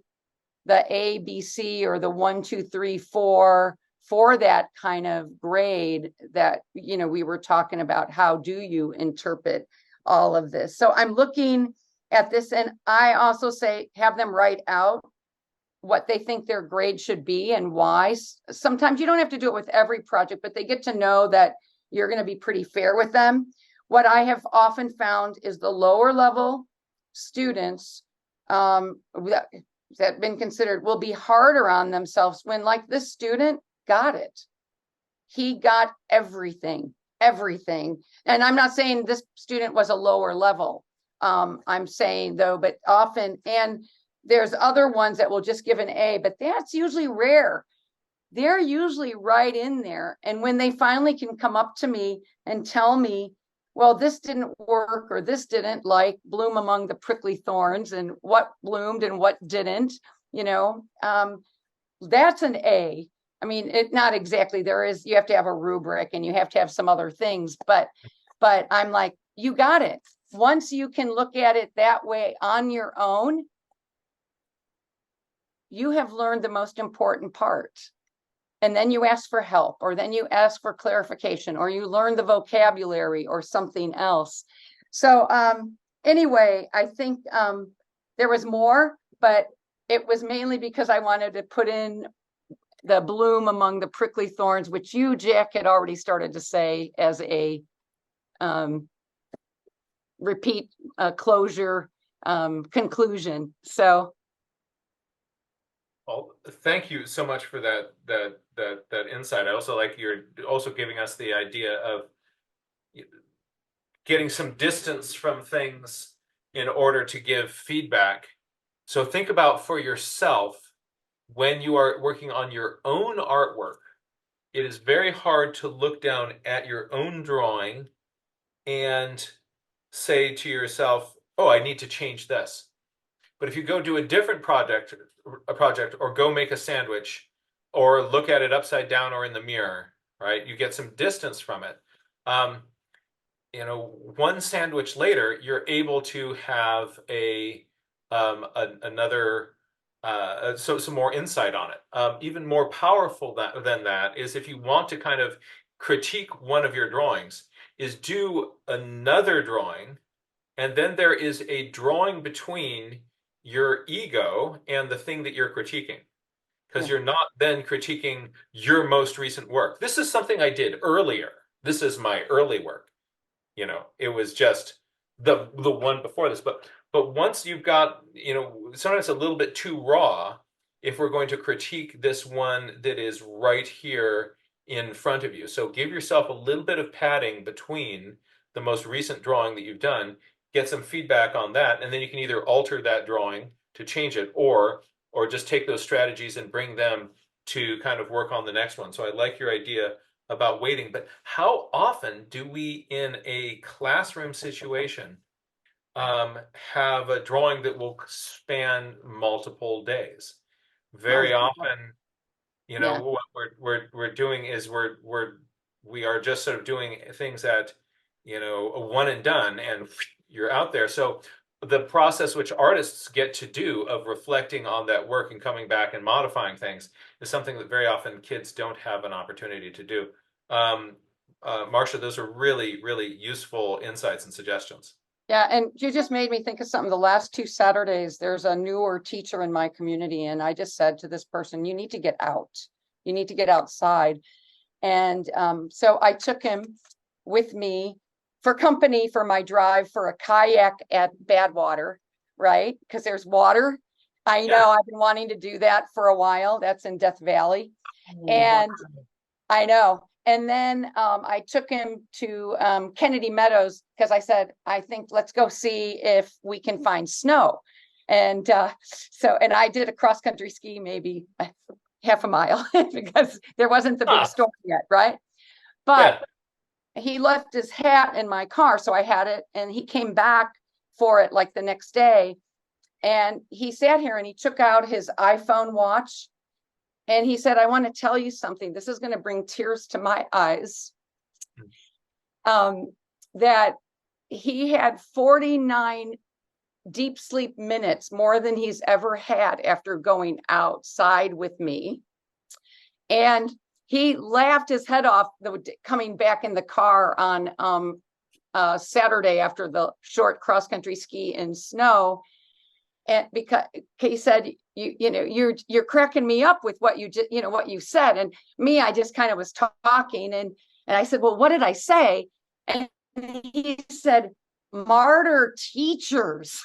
the A, B, C, or the 1, 2, 3, 4 for that kind of grade that, we were talking about? How do you interpret all of this? So I'm looking at this, and I also say, have them write out what they think their grade should be and why. Sometimes you don't have to do it with every project, but they get to know that you're going to be pretty fair with them. What I have often found is the lower level students that have been considered will be harder on themselves when, like, this student got it. He got everything. And I'm not saying this student was a lower level. I'm saying though, but often, and there's other ones that will just give an A, but that's usually rare. they're usually right in there. And when they finally can come up to me and tell me, well, this didn't work, or this didn't, like bloom among the prickly thorns, and what bloomed and what didn't, that's an A. I mean, not exactly, you have to have a rubric and you have to have some other things, but I'm like, you got it. Once you can look at it that way on your own, you have learned the most important part. And then you ask for help, or then you ask for clarification, or you learn the vocabulary or something else. So anyway, I think there was more, but it was mainly because I wanted to put in the bloom among the prickly thorns, which you, Jack, had already started to say as a repeat closure conclusion. So. Well, thank you so much for that insight. I also like you're also giving us the idea of getting some distance from things in order to give feedback. So think about for yourself, when you are working on your own artwork, it is very hard to look down at your own drawing and say to yourself, oh, I need to change this. But if you go do a different project, or go make a sandwich, or look at it upside down or in the mirror, right? You get some distance from it. One sandwich later, you're able to have another, some more insight on it. Even more powerful than that is if you want to kind of critique one of your drawings, is do another drawing, and then there is a drawing between your ego and the thing that you're critiquing, because you're not then critiquing your most recent work. This is something I did earlier. This is my early work. It was just the one before this. But once you've got, sometimes a little bit too raw if we're going to critique this one that is right here in front of you. So give yourself a little bit of padding between the most recent drawing that you've done, get some feedback on that, and then you can either alter that drawing to change it, or just take those strategies and bring them to kind of work on the next one. So I like your idea about waiting. But how often do we in a classroom situation have a drawing that will span multiple days? Very often, what we're doing is we are just sort of doing things at a one and done, and you're out there. So the process which artists get to do of reflecting on that work and coming back and modifying things is something that very often kids don't have an opportunity to do. Marcia, those are really, really useful insights and suggestions. Yeah, and you just made me think of something. The last 2 Saturdays, there's a newer teacher in my community, and I just said to this person, you need to get out. You need to get outside. And so I took him with me for company for my drive for a kayak at Badwater, right? Because there's water. I know I've been wanting to do that for a while. That's in Death Valley. And I know. And then I took him to Kennedy Meadows, because I said, I think let's go see if we can find snow. And and I did a cross country ski, maybe half a mile, because there wasn't the big storm yet, right? But he left his hat in my car, so I had it, and he came back for it like the next day. And he sat here and he took out his iPhone watch. And he said, I want to tell you something. This is going to bring tears to my eyes. That he had 49 deep sleep minutes, more than he's ever had after going outside with me. And he laughed his head off coming back in the car on Saturday after the short cross-country ski in snow. And because he said, you're cracking me up with what what you said. And me, I just kind of was talking, and I said, well, what did I say? And he said, martyr teachers.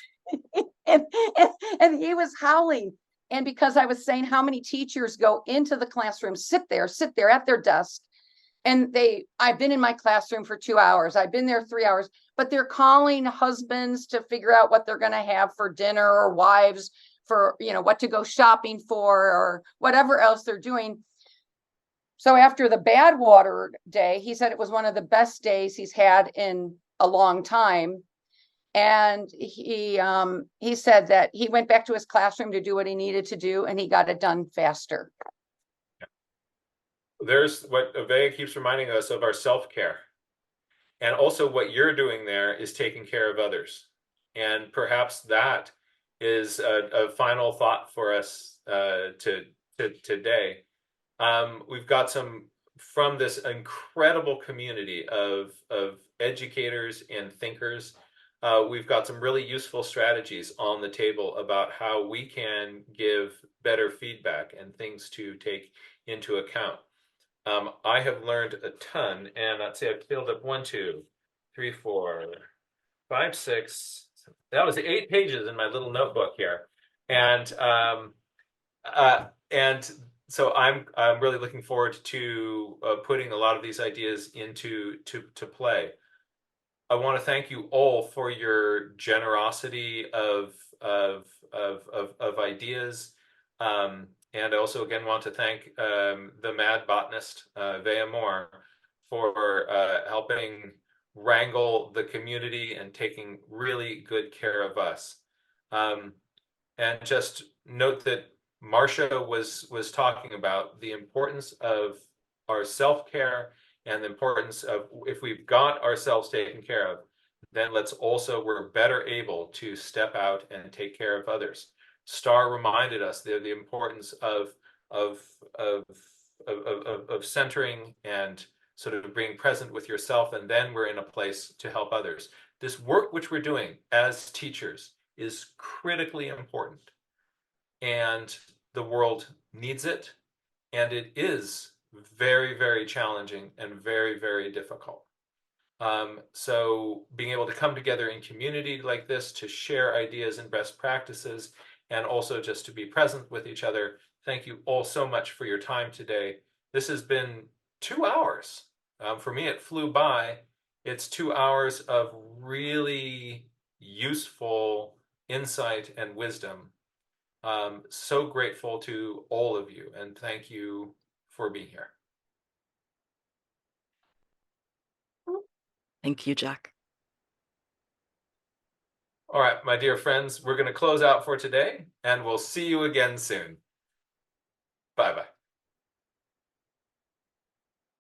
and he was howling. And because I was saying how many teachers go into the classroom, sit there at their desk. And I've been in my classroom for 2 hours. I've been there 3 hours, but they're calling husbands to figure out what they're going to have for dinner, or wives for, what to go shopping for, or whatever else they're doing. So after the bad water day, he said it was one of the best days he's had in a long time. And he said that he went back to his classroom to do what he needed to do, and he got it done faster. There's what Avea keeps reminding us of, our self-care. And also what you're doing there is taking care of others. And perhaps that is a final thought for us today. We've got some from this incredible community of educators and thinkers. We've got some really useful strategies on the table about how we can give better feedback and things to take into account. I have learned a ton, and I'd say I've filled up 1, 2, 3, 4, 5, 6. That was 8 pages in my little notebook here, and so I'm really looking forward to putting a lot of these ideas into play. I want to thank you all for your generosity of ideas. And I also again want to thank the mad botanist, Vea Moore, for helping wrangle the community and taking really good care of us. And just note that Marcia was talking about the importance of our self-care and the importance of, if we've got ourselves taken care of, then we're better able to step out and take care of others. Star reminded us the importance of centering and sort of being present with yourself, and then we're in a place to help others. This work which we're doing as teachers is critically important, and the world needs it, and it is very, very challenging and very, very difficult. So being able to come together in community like this to share ideas and best practices, and also just to be present with each other. Thank you all so much for your time today. This has been 2 hours. For me, it flew by. It's 2 hours of really useful insight and wisdom. So grateful to all of you, and thank you for being here. Thank you, Jack. All right, my dear friends, we're going to close out for today, and we'll see you again soon. Bye-bye.